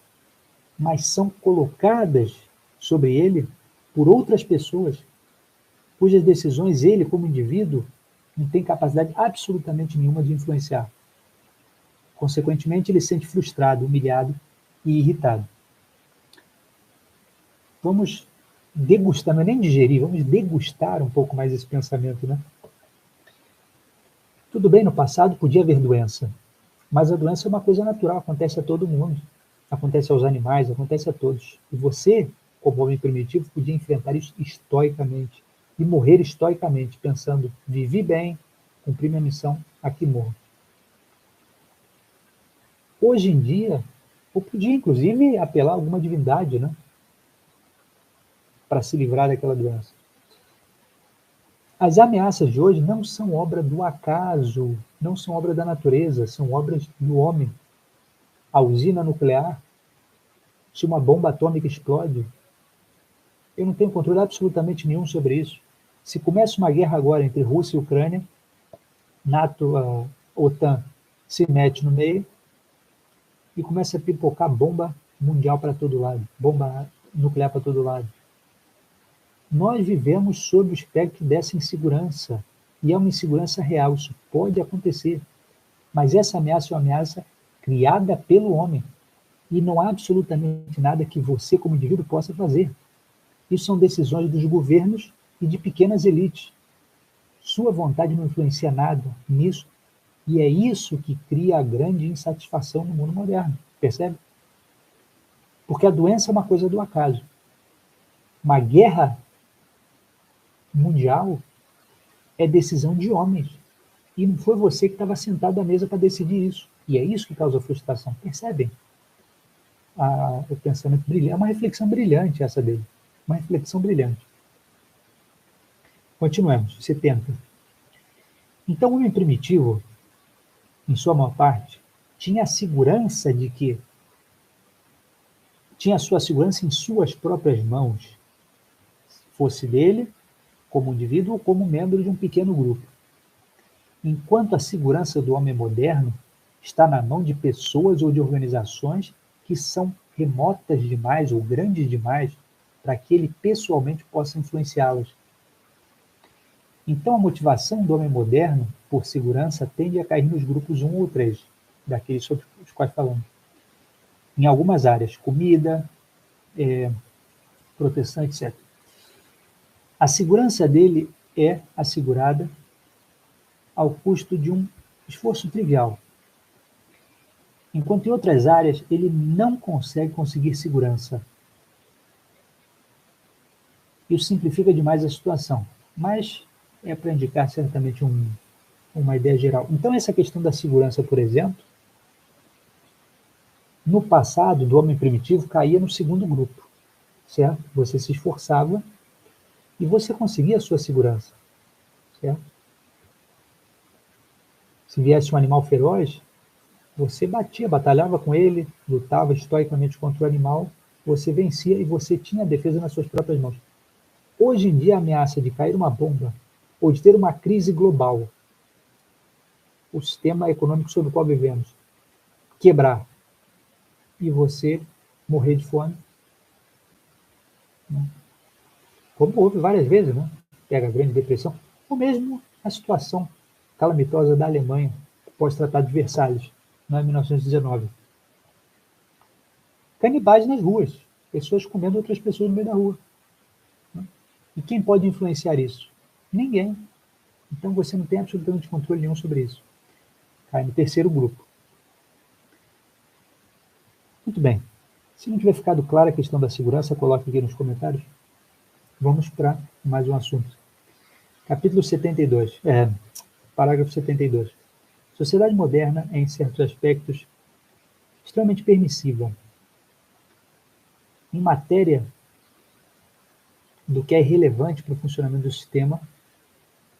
mas são colocadas sobre ele por outras pessoas, cujas decisões ele, como indivíduo, não tem capacidade absolutamente nenhuma de influenciar. Consequentemente, ele se sente frustrado, humilhado e irritado. Vamos degustar, não é nem digerir, vamos degustar um pouco mais esse pensamento, né? Tudo bem, no passado podia haver doença, mas a doença é uma coisa natural, acontece a todo mundo, acontece aos animais, acontece a todos. E você, como homem primitivo, podia enfrentar isso estoicamente e morrer estoicamente, pensando, vivi bem, cumpri minha missão, aqui morro. Hoje em dia, eu podia inclusive apelar a alguma divindade, né? Para se livrar daquela doença. As ameaças de hoje não são obra do acaso, não são obra da natureza, são obras do homem. A usina nuclear, se uma bomba atômica explode, eu não tenho controle absolutamente nenhum sobre isso. Se começa uma guerra agora entre Rússia e Ucrânia, NATO, a OTAN se mete no meio e começa a pipocar bomba mundial para todo lado, bomba nuclear para todo lado. Nós vivemos sob o espectro dessa insegurança, e é uma insegurança real, isso pode acontecer. Mas essa ameaça é uma ameaça criada pelo homem, e não há absolutamente nada que você, como indivíduo, possa fazer. Isso são decisões dos governos e de pequenas elites. Sua vontade não influencia nada nisso, e é isso que cria a grande insatisfação no mundo moderno, percebe? Porque a doença é uma coisa do acaso. Uma guerra mundial é decisão de homens. E não foi você que estava sentado à mesa para decidir isso. E é isso que causa frustração. Percebem? O pensamento brilhante. É uma reflexão brilhante essa dele. Uma reflexão brilhante. Continuemos. 70. Então, o homem primitivo, em sua maior parte, tinha a segurança de que tinha a sua segurança em suas próprias mãos, fosse dele, como indivíduo ou como membro de um pequeno grupo. Enquanto a segurança do homem moderno está na mão de pessoas ou de organizações que são remotas demais ou grandes demais para que ele pessoalmente possa influenciá-las. Então, a motivação do homem moderno por segurança tende a cair nos grupos 1 ou 3, daqueles sobre os quais falamos. Em algumas áreas, comida, proteção, etc. A segurança dele é assegurada ao custo de um esforço trivial. Enquanto em outras áreas ele não conseguir segurança. Isso simplifica demais a situação, mas é para indicar certamente uma ideia geral. Então, essa questão da segurança, por exemplo, no passado, do homem primitivo, caía no segundo grupo, certo? Você se esforçava e você conseguia a sua segurança, certo? Se viesse um animal feroz, você batia, batalhava com ele, lutava estoicamente contra o animal, você vencia e você tinha a defesa nas suas próprias mãos. Hoje em dia, a ameaça de cair uma bomba ou de ter uma crise global, o sistema econômico sob o qual vivemos, quebrar e você morrer de fome, né? Como houve várias vezes, né? Pega a Grande Depressão, ou mesmo a situação calamitosa da Alemanha, pós-Tratado de Versalhes, em 1919. Canibais nas ruas, pessoas comendo outras pessoas no meio da rua. Né? E quem pode influenciar isso? Ninguém. Então você não tem absolutamente controle nenhum sobre isso. Cai no terceiro grupo. Muito bem. Se não tiver ficado clara a questão da segurança, coloque aqui nos comentários. Vamos para mais um assunto. Capítulo 72. Parágrafo 72. Sociedade moderna é, em certos aspectos, extremamente permissiva. Em matéria do que é relevante para o funcionamento do sistema,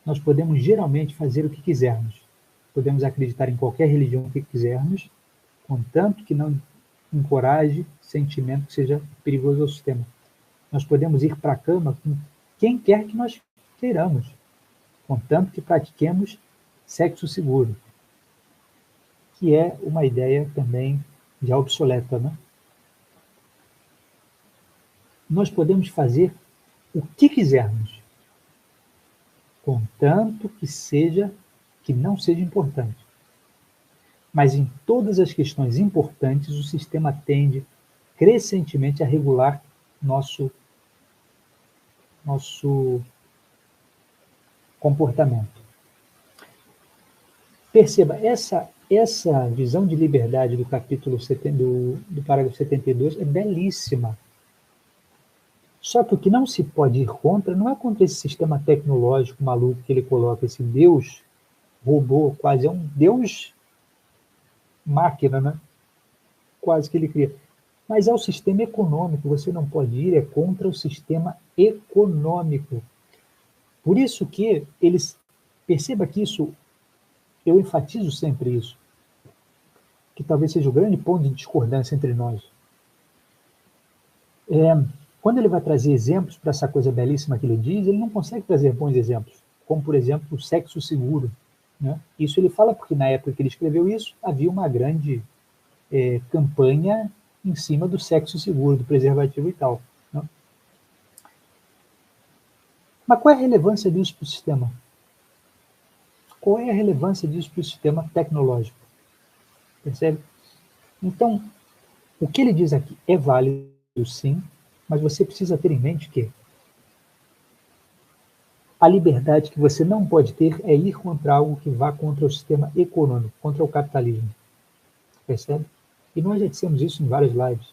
nós podemos geralmente fazer o que quisermos. Podemos acreditar em qualquer religião que quisermos, contanto que não encoraje sentimento que seja perigoso ao sistema. Nós podemos ir para a cama com quem quer que nós queiramos, contanto que pratiquemos sexo seguro, que é uma ideia também já obsoleta, né? Nós podemos fazer o que quisermos, contanto que não seja importante. Mas em todas as questões importantes, o sistema tende crescentemente a regular nosso comportamento. Perceba, essa visão de liberdade do capítulo do parágrafo 72 é belíssima. Só que o que não se pode ir contra não é contra esse sistema tecnológico maluco que ele coloca, esse Deus robô, quase é um Deus máquina, né? Quase que ele cria. Mas é o sistema econômico, você não pode ir contra o sistema econômico. Por isso que eles, perceba que isso, eu enfatizo sempre isso, que talvez seja o grande ponto de discordância entre nós. Quando ele vai trazer exemplos para essa coisa belíssima que ele diz, ele não consegue trazer bons exemplos, como, por exemplo, o sexo seguro, né? Isso ele fala porque, na época que ele escreveu isso, havia uma grande campanha em cima do sexo seguro, do preservativo e tal, né? Mas qual é a relevância disso para o sistema? Qual é a relevância disso para o sistema tecnológico? Percebe? Então, o que ele diz aqui é válido, sim, mas você precisa ter em mente que a liberdade que você não pode ter é ir contra algo que vá contra o sistema econômico, contra o capitalismo. Percebe? E nós já dissemos isso em várias lives.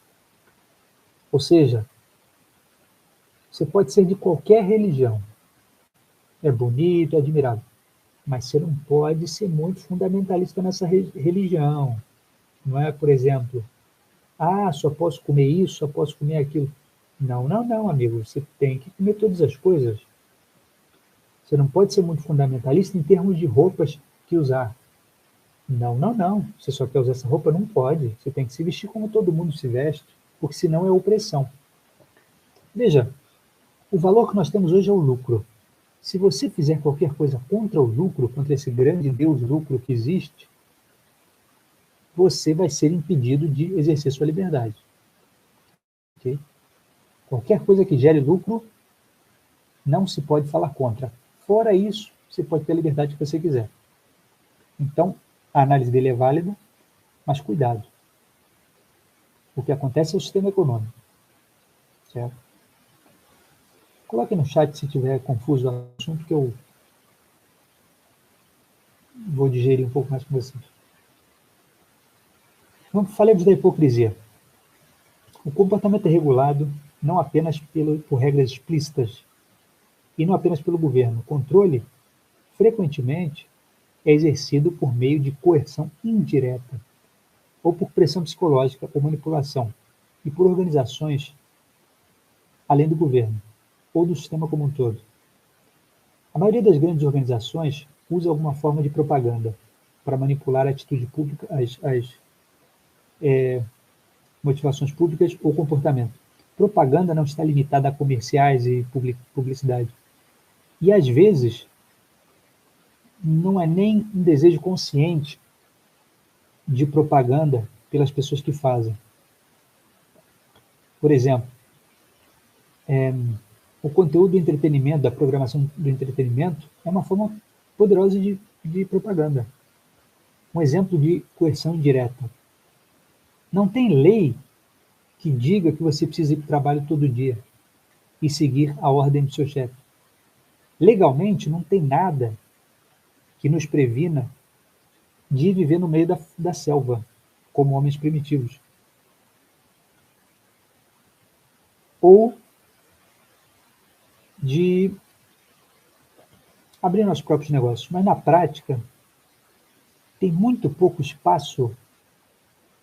Ou seja, você pode ser de qualquer religião. É bonito, é admirável. Mas você não pode ser muito fundamentalista nessa religião. Não é, por exemplo, só posso comer isso, só posso comer aquilo. Não, não, não, amigo. Você tem que comer todas as coisas. Você não pode ser muito fundamentalista em termos de roupas que usar. Não, não, não. Você só quer usar essa roupa? Não pode. Você tem que se vestir como todo mundo se veste, porque senão é opressão. Veja, o valor que nós temos hoje é o lucro. Se você fizer qualquer coisa contra o lucro, contra esse grande Deus lucro que existe, você vai ser impedido de exercer sua liberdade. Okay? Qualquer coisa que gere lucro, não se pode falar contra. Fora isso, você pode ter a liberdade que você quiser. Então, a análise dele é válida, mas cuidado. O que acontece é o sistema econômico. Certo? Coloque no chat se tiver confuso o assunto, que eu vou digerir um pouco mais com vocês. Falemos da hipocrisia. O comportamento é regulado não apenas por regras explícitas e não apenas pelo governo. O controle, frequentemente, é exercido por meio de coerção indireta, ou por pressão psicológica ou manipulação, e por organizações além do governo, ou do sistema como um todo. A maioria das grandes organizações usa alguma forma de propaganda para manipular a atitude pública, as motivações públicas ou comportamento. Propaganda não está limitada a comerciais e publicidade. E, às vezes, não é nem um desejo consciente de propaganda pelas pessoas que fazem. Por exemplo, o conteúdo do entretenimento, da programação do entretenimento, é uma forma poderosa de propaganda. Um exemplo de coerção indireta. Não tem lei que diga que você precisa ir para o trabalho todo dia e seguir a ordem do seu chefe. Legalmente, não tem nada que nos previna de viver no meio da selva, como homens primitivos. Ou de abrir nossos próprios negócios. Mas, na prática, tem muito pouco espaço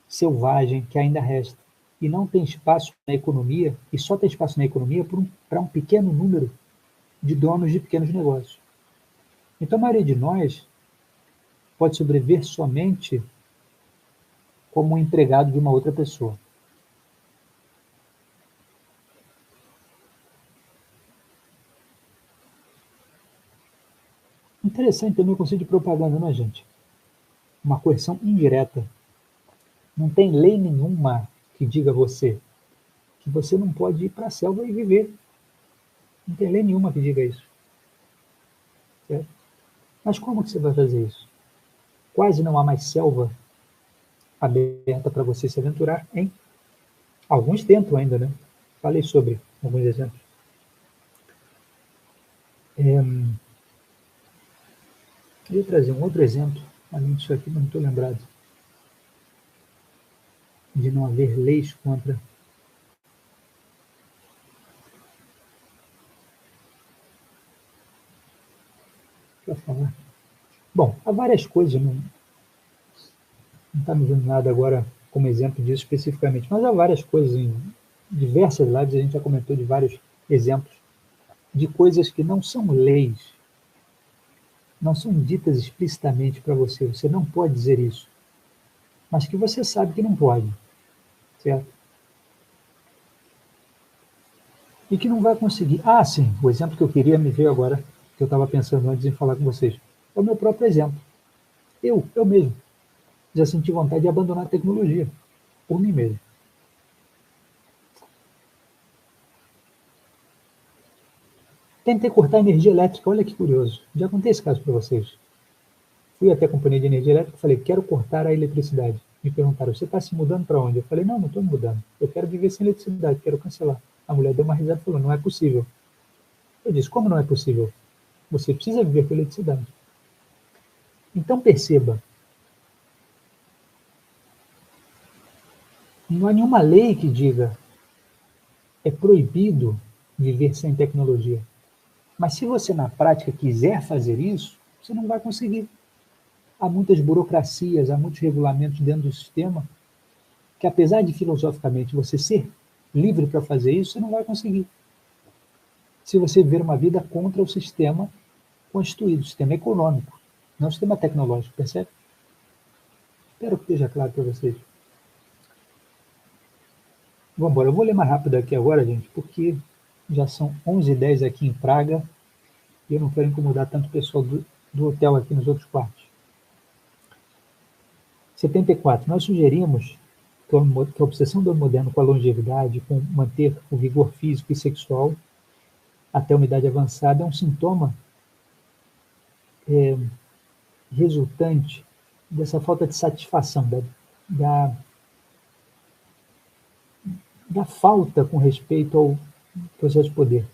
selvagem que ainda resta. E não tem espaço na economia, e só tem espaço na economia para um pequeno número de donos de pequenos negócios. Então, a maioria de nós pode sobreviver somente como um empregado de uma outra pessoa. Interessante também o conceito de propaganda, não é, gente? Uma coerção indireta. Não tem lei nenhuma que diga a você que você não pode ir para a selva e viver. Não tem lei nenhuma que diga isso. Certo? Mas como que você vai fazer isso? Quase não há mais selva aberta para você se aventurar, hein? Alguns tentam ainda, né? Falei sobre alguns exemplos. Queria trazer um outro exemplo, além disso aqui, mas não estou lembrado. De não haver leis contra. Para falar. Bom, há várias coisas, não está me vendo nada agora como exemplo disso especificamente, mas há várias coisas em diversas lives, a gente já comentou de vários exemplos de coisas que não são leis, não são ditas explicitamente para você, você não pode dizer isso, mas que você sabe que não pode, certo? E que não vai conseguir. Sim, o exemplo que eu queria me veio agora, que eu estava pensando antes em falar com vocês, é o meu próprio exemplo. Eu mesmo, já senti vontade de abandonar a tecnologia, por mim mesmo. Tentei cortar a energia elétrica, olha que curioso. Já contei esse caso para vocês. Fui até a companhia de energia elétrica e falei, quero cortar a eletricidade. Me perguntaram, você está se mudando para onde? Eu falei, não estou me mudando. Eu quero viver sem eletricidade, quero cancelar. A mulher deu uma risada e falou, não é possível. Eu disse, como não é possível? Você precisa viver com eletricidade. Então perceba, não há nenhuma lei que diga é proibido viver sem tecnologia. Mas se você na prática quiser fazer isso, você não vai conseguir. Há muitas burocracias, há muitos regulamentos dentro do sistema que, apesar de filosoficamente você ser livre para fazer isso, você não vai conseguir. Se você viver uma vida contra o sistema constituído, o sistema econômico, não o sistema tecnológico, percebe? Espero que esteja claro para vocês. Vamos embora, eu vou ler mais rápido aqui agora, gente, porque já são 11h10 aqui em Praga e eu não quero incomodar tanto o pessoal do hotel aqui nos outros quartos. 74. Nós sugerimos que a obsessão do homem moderno com a longevidade, com manter o vigor físico e sexual até uma idade avançada, é um sintoma resultante dessa falta de satisfação, da falta com respeito ao processo de poder.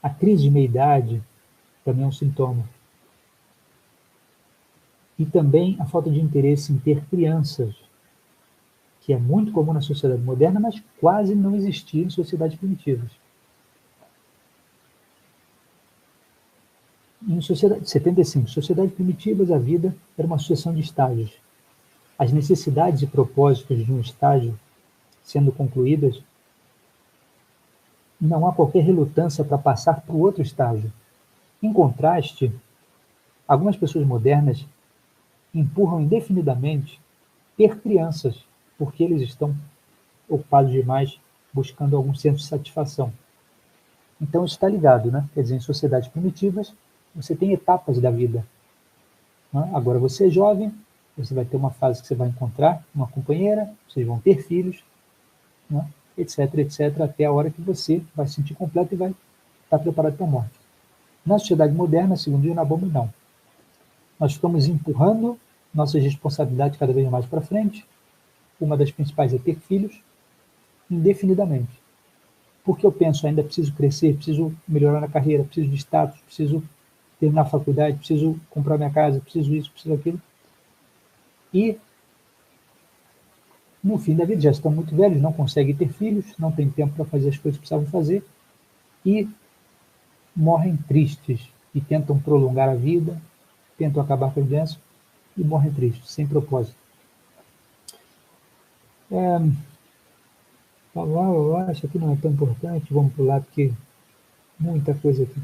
A crise de meia-idade também é um sintoma. E também a falta de interesse em ter crianças, que é muito comum na sociedade moderna, mas quase não existia em sociedades primitivas. Em 75, sociedades primitivas, a vida era uma sucessão de estágios. As necessidades e propósitos de um estágio sendo concluídas, não há qualquer relutância para passar para o outro estágio. Em contraste, algumas pessoas modernas empurram indefinidamente ter crianças, porque eles estão ocupados demais buscando algum senso de satisfação. Então isso está ligado, né? Quer dizer, em sociedades primitivas, você tem etapas da vida. Né? Agora você é jovem, você vai ter uma fase que você vai encontrar uma companheira, vocês vão ter filhos, né? etc, etc, até a hora que você vai se sentir completo e vai estar preparado para a morte. Na sociedade moderna, segundo o Nabombo, não. Nós ficamos empurrando nossas responsabilidades cada vez mais para frente. Uma das principais é ter filhos, indefinidamente. Porque eu penso, ainda preciso crescer, preciso melhorar na carreira, preciso de status, preciso terminar a faculdade, preciso comprar minha casa, preciso isso, preciso aquilo. E, no fim da vida, já estão muito velhos, não conseguem ter filhos, não têm tempo para fazer as coisas que precisavam fazer, e morrem tristes, e tentam prolongar a vida, tentam acabar com a doença, e morrem tristes, sem propósito. Isso aqui não é tão importante, vamos pular, porque muita coisa aqui.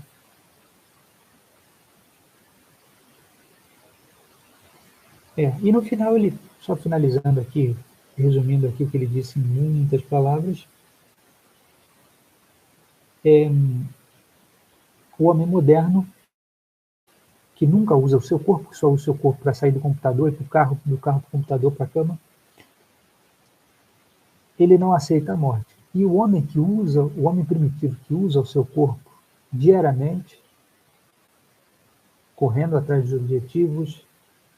E no final ele, só finalizando aqui, resumindo aqui o que ele disse em muitas palavras, o homem moderno, que nunca usa o seu corpo, só usa o seu corpo para sair do computador, do carro para o computador, para a cama, ele não aceita a morte. E o homem primitivo que usa o seu corpo diariamente, correndo atrás dos objetivos,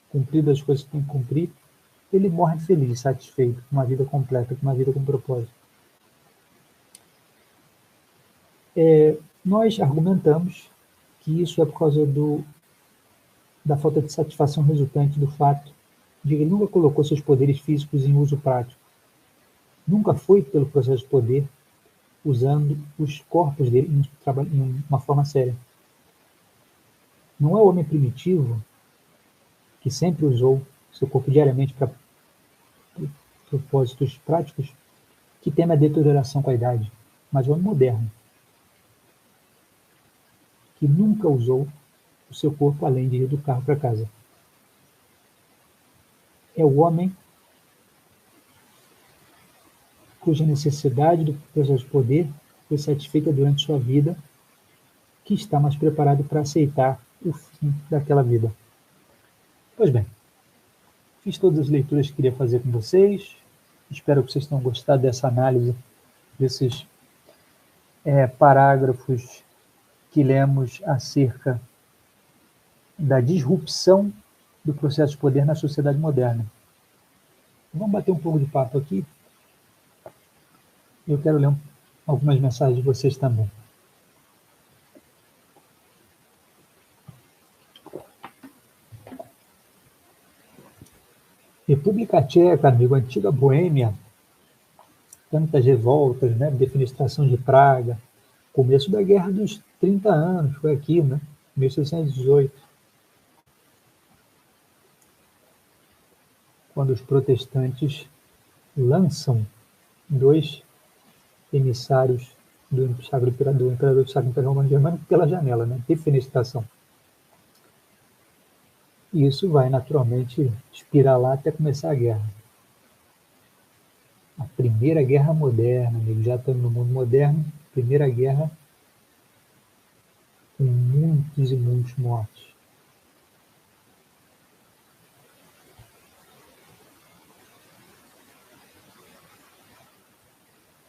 cumprindo as coisas que tem que cumprir, ele morre feliz, satisfeito, com uma vida completa, com uma vida com propósito. Nós argumentamos que isso é por causa da falta de satisfação resultante do fato de que ele nunca colocou seus poderes físicos em uso prático. Nunca foi pelo processo de poder, usando os corpos dele em uma forma séria. Não é o homem primitivo que sempre usou seu corpo diariamente para propósitos práticos que teme a deterioração com a idade, mas o homem moderno, que nunca usou o seu corpo além de ir do carro para casa. É o homem cuja necessidade do processo de poder foi satisfeita durante sua vida, que está mais preparado para aceitar o fim daquela vida. Pois bem, fiz todas as leituras que queria fazer com vocês. Espero que vocês tenham gostado dessa análise, desses parágrafos que lemos acerca da disrupção do processo de poder na sociedade moderna. Vamos bater um pouco de papo aqui. Eu quero ler algumas mensagens de vocês também. República Tcheca, amigo, antiga Boêmia, tantas revoltas, né? Defenestração de Praga, começo da Guerra dos 30 anos, foi aqui, né? 1618, quando os protestantes lançam 2 emissários do imperador do Sacro Império Romano Germânico pela janela, né? Defenestração. E isso vai naturalmente espiralar até começar a guerra. A Primeira Guerra Moderna, amigo, já estamos no mundo moderno, Primeira Guerra com muitos e muitos mortos.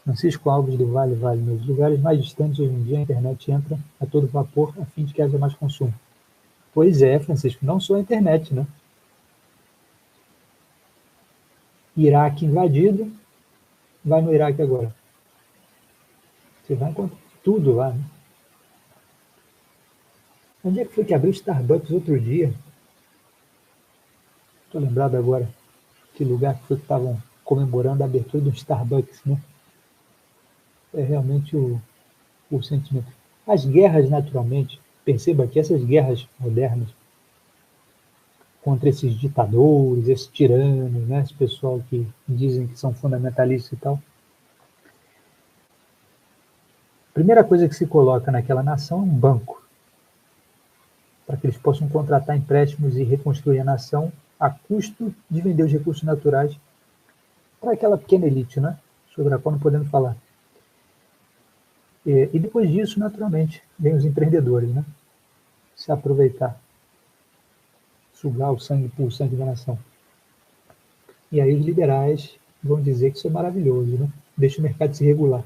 Francisco Alves do Vale, nos lugares mais distantes hoje em dia a internet entra a todo vapor a fim de que haja mais consumo. Pois é, Francisco, não só a internet, né? Iraque invadido, vai no Iraque agora. Você vai encontrar tudo lá, né? Onde é que foi que abriu o Starbucks outro dia? Estou lembrado agora que lugar que foi que estavam comemorando a abertura do Starbucks, né? É realmente o sentimento. As guerras, naturalmente, perceba que essas guerras modernas contra esses ditadores, esses tiranos, né? Esse pessoal que dizem que são fundamentalistas e tal. A primeira coisa que se coloca naquela nação é um banco, para que eles possam contratar empréstimos e reconstruir a nação a custo de vender os recursos naturais para aquela pequena elite, né? Sobre a qual não podemos falar. E depois disso, naturalmente, vem os empreendedores, né? Se aproveitar, sugar o sangue puro, o sangue da nação. E aí os liberais vão dizer que isso é maravilhoso, né? Deixa o mercado se regular.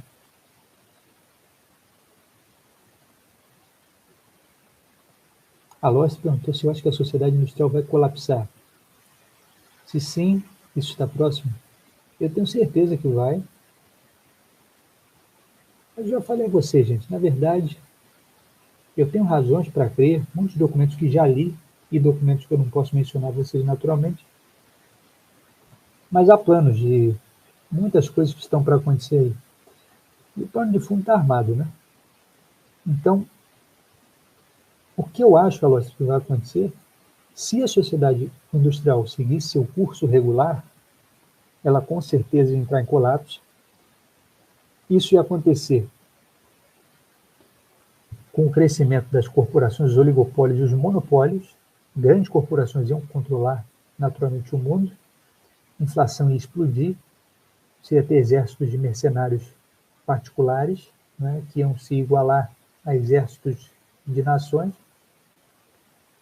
A Lois perguntou se eu acho que a sociedade industrial vai colapsar. Se sim, isso está próximo? Eu tenho certeza que vai. Eu já falei a você, gente, na verdade, eu tenho razões para crer, muitos documentos que já li e documentos que eu não posso mencionar a vocês naturalmente, mas há planos de muitas coisas que estão para acontecer aí. E o plano de fundo está armado, né? Então, o que eu acho, Aloysio, que vai acontecer, se a sociedade industrial seguir seu curso regular, ela com certeza ia entrar em colapso. Isso ia acontecer com o crescimento das corporações, os oligopólios e os monopólios. Grandes corporações iam controlar naturalmente o mundo, inflação ia explodir, você ia ter exércitos de mercenários particulares, né, que iam se igualar a exércitos de nações,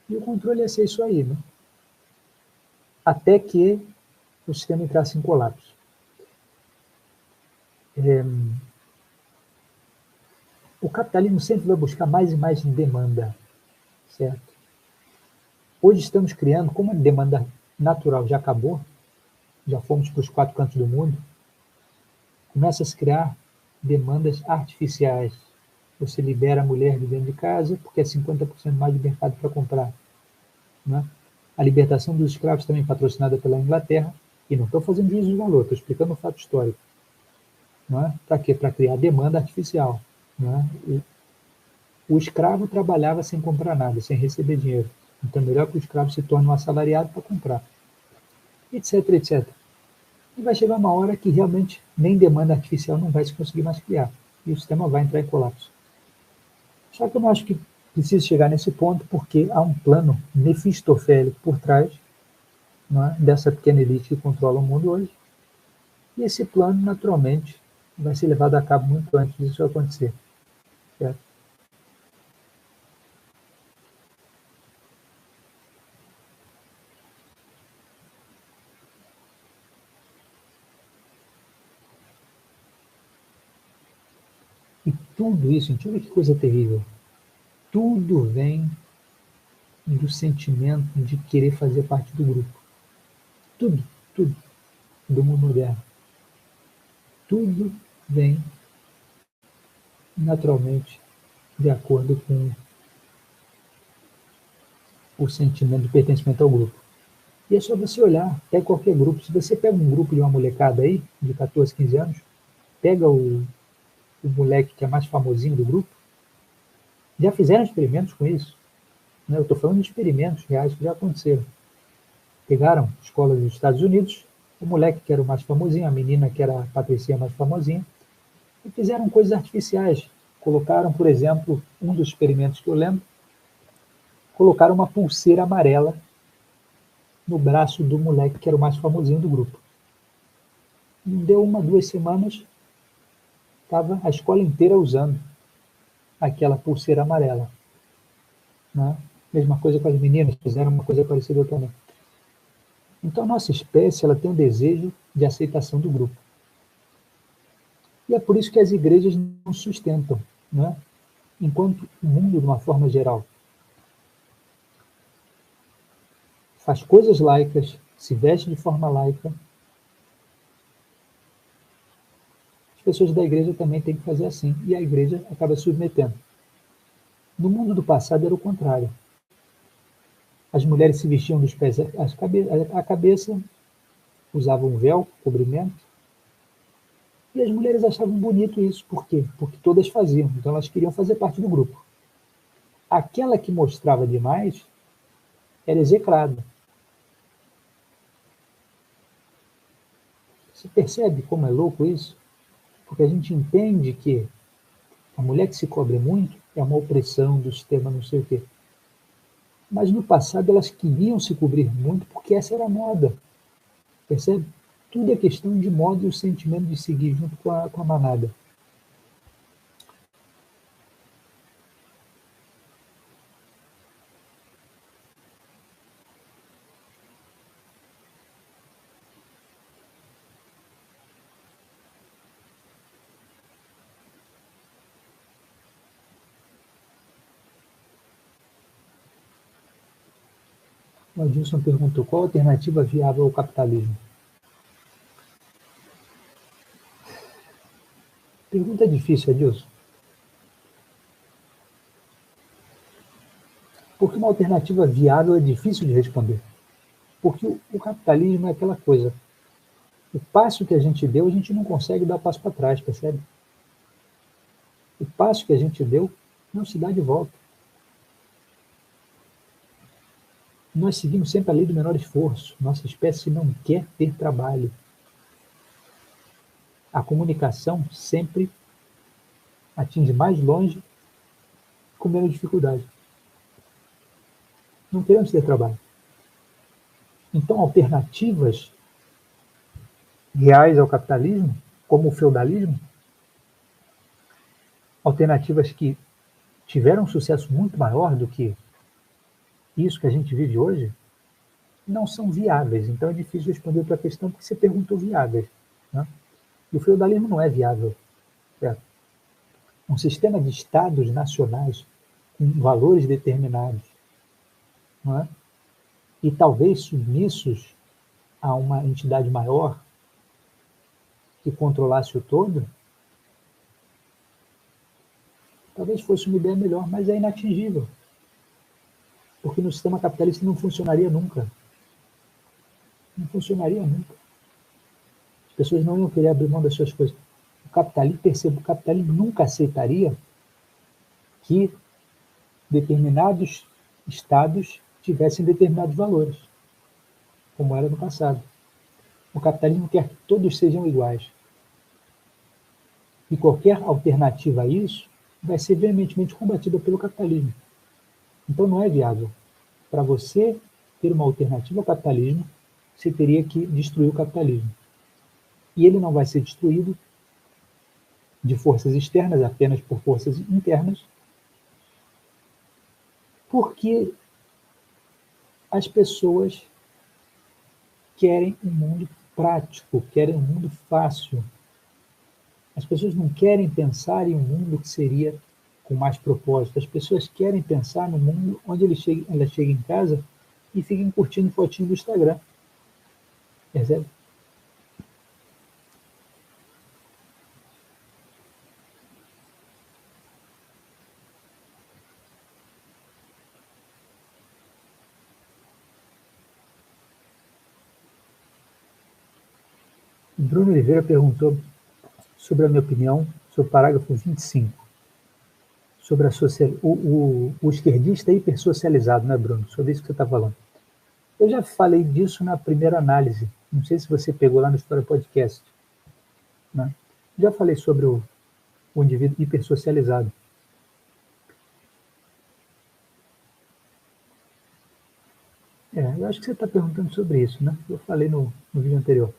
e o controle ia ser isso aí, né? Até que o sistema entrasse em colapso. O capitalismo sempre vai buscar mais e mais demanda, certo? Hoje estamos criando, como a demanda natural já acabou, já fomos para os 4 cantos do mundo, começa a se criar demandas artificiais. Você libera a mulher de dentro de casa porque é 50% mais de mercado para comprar, né? A libertação dos escravos também patrocinada pela Inglaterra, e não estou fazendo juízo de valor, estou explicando um fato histórico. É? Para quê? Para criar demanda artificial. É? O escravo trabalhava sem comprar nada, sem receber dinheiro. Então é melhor que o escravo se torne um assalariado para comprar. Etc, etc. E vai chegar uma hora que realmente nem demanda artificial não vai se conseguir mais criar. E o sistema vai entrar em colapso. Só que eu não acho que precisa chegar nesse ponto, porque há um plano mefistofélico por trás, dessa pequena elite que controla o mundo hoje. E esse plano, naturalmente, vai ser levado a cabo muito antes disso acontecer. Certo? E tudo isso, gente, olha que coisa terrível. tudo vem do sentimento de querer fazer parte do grupo. Tudo, tudo do mundo moderno. Tudo vem naturalmente de acordo com o sentimento de pertencimento ao grupo. E é só você olhar, pega qualquer grupo. Se você pega um grupo de uma molecada aí, de 14, 15 anos, pega o moleque que é mais famosinho do grupo, já fizeram experimentos com isso. Né? Eu estou falando de experimentos reais que já aconteceram. Pegaram escolas dos Estados Unidos, o moleque que era o mais famosinho, a menina que era a patricinha mais famosinha, e fizeram coisas artificiais. Colocaram, por exemplo, um dos experimentos que eu lembro, colocaram uma pulseira amarela no braço do moleque que era o mais famosinho do grupo. Deu 1, 2 semanas, estava a escola inteira usando aquela pulseira amarela. Né? Mesma coisa com as meninas, fizeram uma coisa parecida também. Então, a nossa espécie ela tem um desejo de aceitação do grupo. E é por isso que as igrejas não sustentam, né? Enquanto o mundo, de uma forma geral, faz coisas laicas, se veste de forma laica, as pessoas da igreja também têm que fazer assim, e a igreja acaba submetendo. No mundo do passado era o contrário. As mulheres se vestiam dos pés à cabeça, usavam um véu, cobrimento, e as mulheres achavam bonito isso. Por quê? Porque todas faziam, então elas queriam fazer parte do grupo. Aquela que mostrava demais era execrada. Você percebe como é louco isso? Porque a gente entende que a mulher que se cobre muito é uma opressão do sistema não sei o quê. Mas no passado elas queriam se cobrir muito porque essa era a moda. Percebe? Tudo é questão de moda e o sentimento de seguir junto com a manada. O Adilson perguntou qual a alternativa viável ao capitalismo. Pergunta difícil, Adilson. Porque uma alternativa viável é difícil de responder. Porque o capitalismo é aquela coisa. O passo que a gente deu, a gente não consegue dar passo para trás, percebe? O passo que a gente deu não se dá de volta. Nós seguimos sempre a lei do menor esforço. Nossa espécie não quer ter trabalho. A comunicação sempre atinge mais longe com menos dificuldade. Não queremos ter trabalho. Então, alternativas reais ao capitalismo, como o feudalismo, alternativas que tiveram um sucesso muito maior do que isso que a gente vive hoje, não são viáveis. Então é difícil responder a tua questão porque você perguntou viáveis. Né? E o feudalismo não é viável. Certo? Um sistema de estados nacionais com valores determinados, não é? E talvez submissos a uma entidade maior que controlasse o todo, talvez fosse uma ideia melhor, mas é inatingível. Porque no sistema capitalista não funcionaria nunca. Não funcionaria nunca. As pessoas não iam querer abrir mão das suas coisas. O capitalismo nunca aceitaria que determinados estados tivessem determinados valores, como era no passado. O capitalismo quer que todos sejam iguais. E qualquer alternativa a isso vai ser veementemente combatida pelo capitalismo. Então não é viável. Para você ter uma alternativa ao capitalismo, você teria que destruir o capitalismo. E ele não vai ser destruído de forças externas, apenas por forças internas, porque as pessoas querem um mundo prático, querem um mundo fácil. As pessoas não querem pensar em um mundo que seria com mais propósito. As pessoas querem pensar no mundo onde elas cheguem em casa e fiquem curtindo fotinho do Instagram. Percebe? Bruno Oliveira perguntou sobre a minha opinião sobre o parágrafo 25, sobre o esquerdista hipersocializado, né, Bruno? Sobre isso que você está falando. Eu já falei disso na primeira análise, não sei se você pegou lá no História Podcast, né? Já falei sobre o indivíduo hipersocializado. Eu acho que você está perguntando sobre isso, né? Eu falei no vídeo anterior.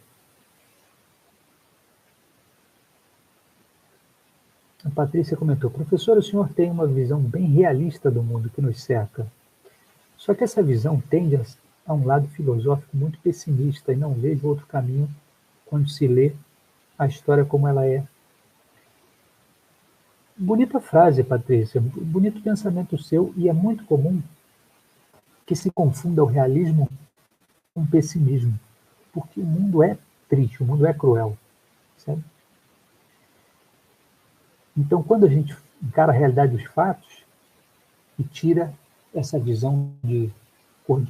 A Patrícia comentou: professor, o senhor tem uma visão bem realista do mundo que nos cerca. Só que essa visão tende a um lado filosófico muito pessimista e não vejo outro caminho quando se lê a história como ela é. Bonita frase, Patrícia, bonito pensamento seu, e é muito comum que se confunda o realismo com o pessimismo, porque o mundo é triste, o mundo é cruel, sabe? Então, quando a gente encara a realidade dos fatos e tira essa visão de cor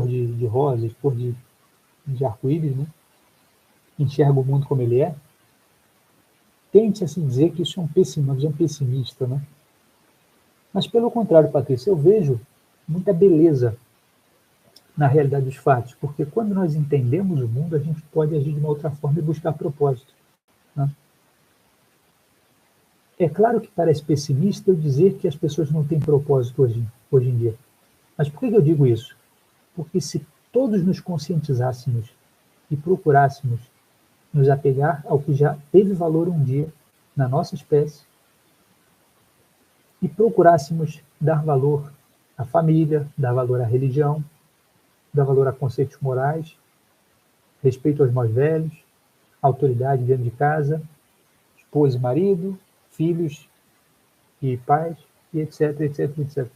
de rosas, cor de arco-íris, né? Enxerga o mundo como ele é, tente assim dizer que isso é uma visão pessimista, né? Mas pelo contrário, Patrícia, eu vejo muita beleza na realidade dos fatos, porque quando nós entendemos o mundo, a gente pode agir de uma outra forma e buscar propósito, né? É claro que parece pessimista eu dizer que as pessoas não têm propósito hoje em dia. Mas por que eu digo isso? Porque se todos nos conscientizássemos e procurássemos nos apegar ao que já teve valor um dia na nossa espécie e procurássemos dar valor à família, dar valor à religião, dar valor a conceitos morais, respeito aos mais velhos, autoridade dentro de casa, esposa e marido, filhos e pais, e etc, etc, etc.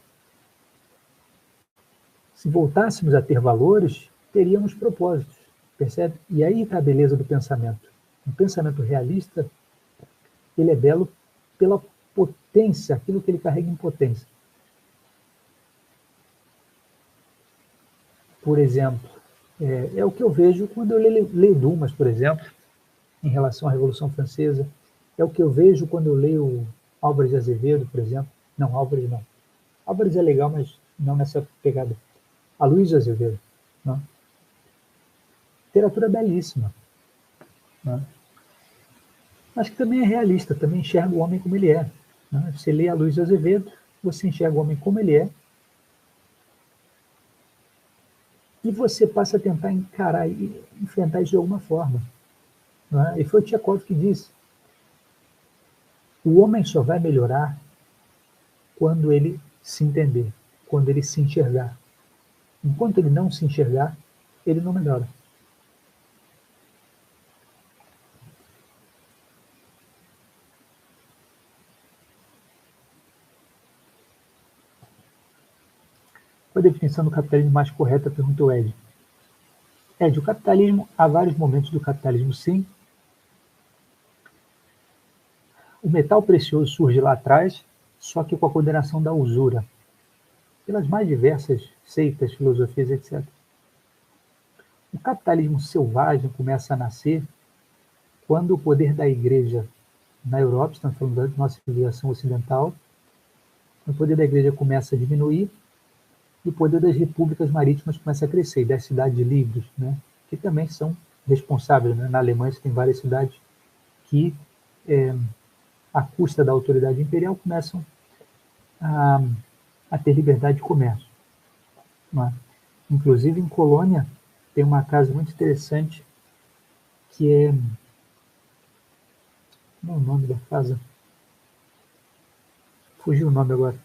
Se voltássemos a ter valores, teríamos propósitos, percebe? E aí está a beleza do pensamento. Um pensamento realista, ele é belo pela potência, aquilo que ele carrega em potência. Por exemplo, é o que eu vejo quando eu leio Dumas, por exemplo, em relação à Revolução Francesa. É o que eu vejo quando eu leio Álvares de Azevedo, por exemplo. Não, Álvares não. Álvares é legal, mas não nessa pegada. Aloysio Azevedo. Né? Literatura belíssima. Né? Mas que também é realista, também enxerga o homem como ele é. Né? Você lê Aloysio Azevedo, você enxerga o homem como ele é, e você passa a tentar encarar e enfrentar isso de alguma forma. Né? E foi o Tchekov que disse: o homem só vai melhorar quando ele se entender, quando ele se enxergar. Enquanto ele não se enxergar, ele não melhora. Qual a definição do capitalismo mais correta? Perguntou Ed. Ed, o capitalismo, há vários momentos do capitalismo, sim. O metal precioso surge lá atrás, só que com a condenação da usura, pelas mais diversas seitas, filosofias, etc. O capitalismo selvagem começa a nascer quando o poder da igreja na Europa, estamos falando da nossa civilização ocidental, o poder da igreja começa a diminuir e o poder das repúblicas marítimas começa a crescer, e das cidades livres, né, que também são responsáveis. Né? Na Alemanha você tem várias cidades que, à custa da autoridade imperial, começam a ter liberdade de comércio. Né? Inclusive, em Colônia, tem uma casa muito interessante que é... Como é o nome da casa? Fugiu o nome agora.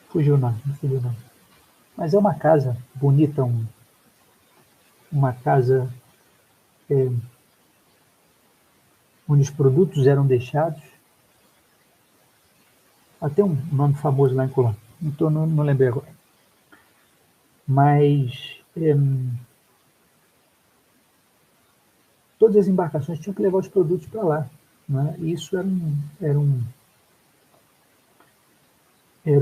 Fugiu o nome. Mas é uma casa bonita, uma casa onde os produtos eram deixados Até um nome famoso lá em Colômbia, não lembrei agora. Mas todas as embarcações tinham que levar os produtos para lá, né? E isso era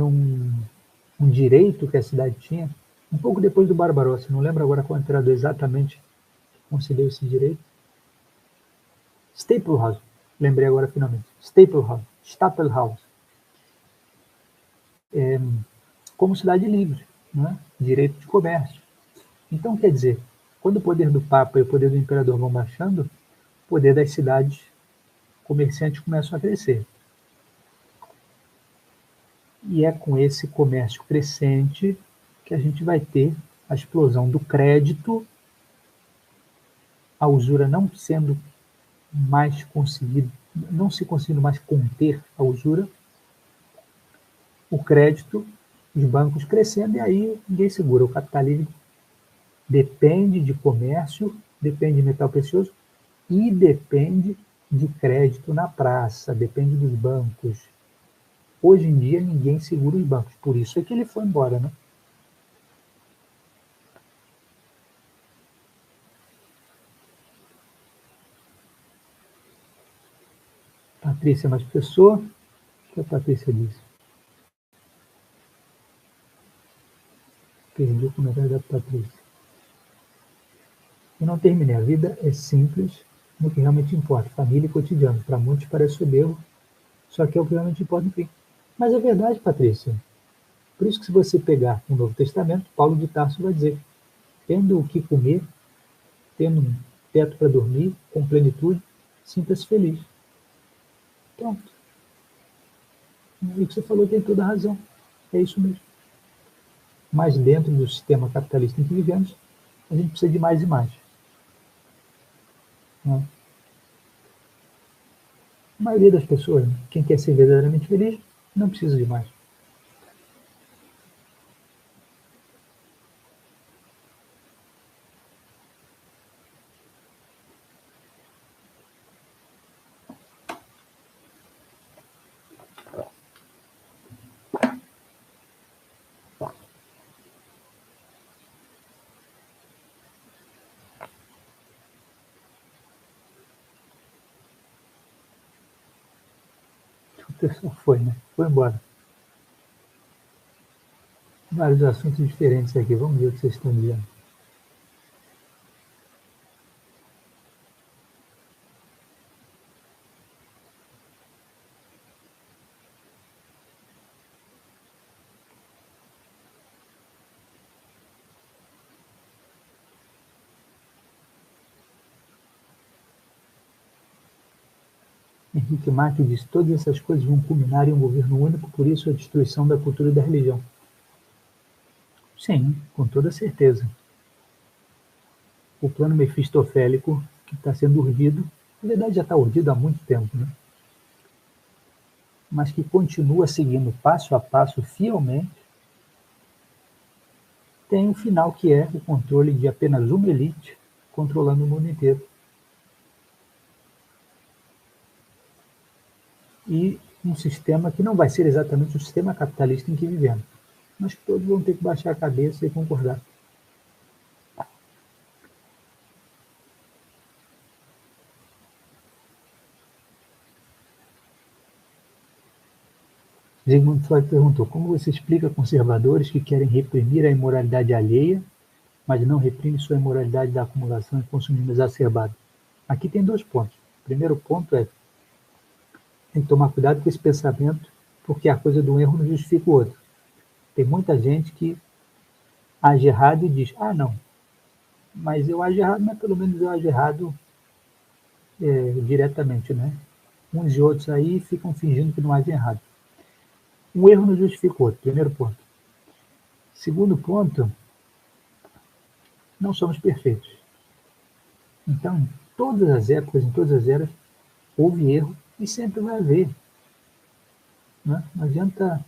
um direito que a cidade tinha, um pouco depois do Barbarossa, não lembro agora qual imperador exatamente concedeu esse direito. Staplehouse, lembrei agora finalmente. Staplehouse. Como cidade livre, né? Direito de comércio. Então, quer dizer, quando o poder do Papa e o poder do Imperador vão baixando, o poder das cidades comerciantes começam a crescer. E é com esse comércio crescente que a gente vai ter a explosão do crédito, a usura não sendo mais conseguido, não se conseguindo mais conter a usura, o crédito, os bancos crescendo, e aí ninguém segura. O capitalismo depende de comércio, depende de metal precioso e depende de crédito na praça, depende dos bancos. Hoje em dia ninguém segura os bancos, por isso é que ele foi embora, né? Patrícia mais pessoa, o que a Patrícia disse? Perdi o comentário da Patrícia. Eu não terminei. A vida é simples no que realmente importa. Família e cotidiano. Para muitos parece soberbo, só que é o que realmente importa no fim. Mas é verdade, Patrícia. Por isso que se você pegar o Novo Testamento, Paulo de Tarso vai dizer, tendo o que comer, tendo um teto para dormir, com plenitude, sinta-se feliz. Pronto. E o que você falou tem toda a razão. É isso mesmo. Mas dentro do sistema capitalista em que vivemos, a gente precisa de mais e mais. Né? A maioria das pessoas, quem quer ser verdadeiramente feliz, não precisa de mais. O pessoal foi, né? Foi embora. Vários assuntos diferentes aqui. Vamos ver o que vocês estão dizendo. Henrique Marques diz: todas essas coisas vão culminar em um governo único, por isso a destruição da cultura e da religião. Sim, com toda certeza. O plano mefistofélico que está sendo urdido, na verdade já está urdido há muito tempo, né? Mas que continua seguindo passo a passo fielmente, tem um final que é o controle de apenas uma elite controlando o mundo inteiro. E um sistema que não vai ser exatamente o sistema capitalista em que vivemos, mas que todos vão ter que baixar a cabeça e concordar. Sigmund Freud perguntou: como você explica conservadores que querem reprimir a imoralidade alheia, mas não reprime sua imoralidade da acumulação e consumismo exacerbado? Aqui tem 2 pontos. O primeiro ponto é: tem que tomar cuidado com esse pensamento, porque a coisa do erro não justifica o outro. Tem muita gente que age errado e diz: ah, não, mas eu ajo errado, mas pelo menos eu ajo errado diretamente, né? Uns e outros aí ficam fingindo que não agem errado. Um erro não justifica o outro, primeiro ponto. Segundo ponto, não somos perfeitos. Então, em todas as épocas, em todas as eras, houve erro e sempre vai haver. Né? Não adianta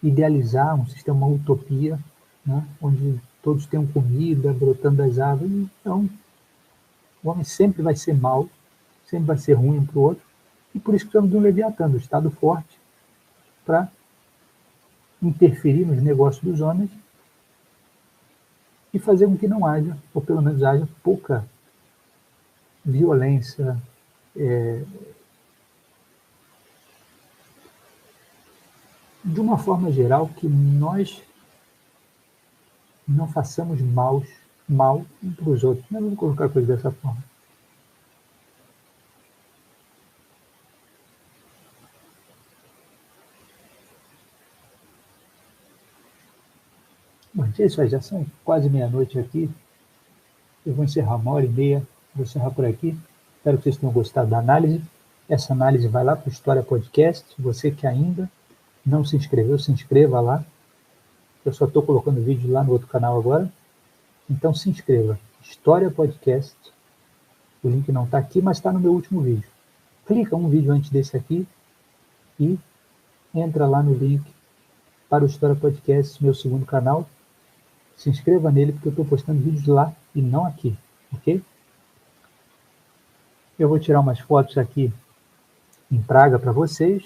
idealizar um sistema, uma utopia, né? Onde todos tenham comida brotando das árvores. Então, o homem sempre vai ser sempre vai ser ruim um para o outro, e por isso que precisamos de um Leviatã, do Estado forte, para interferir nos negócios dos homens e fazer com que não haja, ou pelo menos haja pouca violência, de uma forma geral, que nós não façamos mal um para os outros. Não vamos colocar a coisa dessa forma. Bom, é isso aí, já são quase meia-noite aqui. Eu vou encerrar 1h30, vou encerrar por aqui. Espero que vocês tenham gostado da análise. Essa análise vai lá para o História Podcast. Você que ainda não se inscreveu, se inscreva lá. Eu só estou colocando vídeo lá no outro canal agora. Então se inscreva. História Podcast. O link não está aqui, mas está no meu último vídeo. Clica um vídeo antes desse aqui e entra lá no link para o História Podcast, meu segundo canal. Se inscreva nele, porque eu estou postando vídeos lá e não aqui, ok? Eu vou tirar umas fotos aqui em Praga para vocês.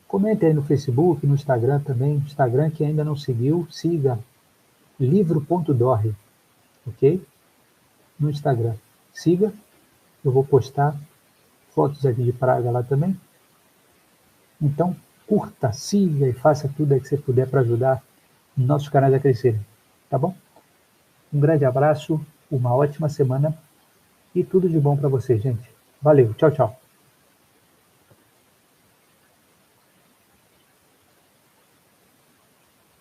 Comente aí no Facebook, no Instagram também. Instagram que ainda não seguiu, siga livro.dorre, ok? No Instagram. Siga, eu vou postar fotos aqui de Praga lá também. Então, curta, siga e faça tudo aí que você puder para ajudar nossos canais a crescerem, tá bom? Um grande abraço, uma ótima semana e tudo de bom para vocês, gente. Valeu, tchau, tchau.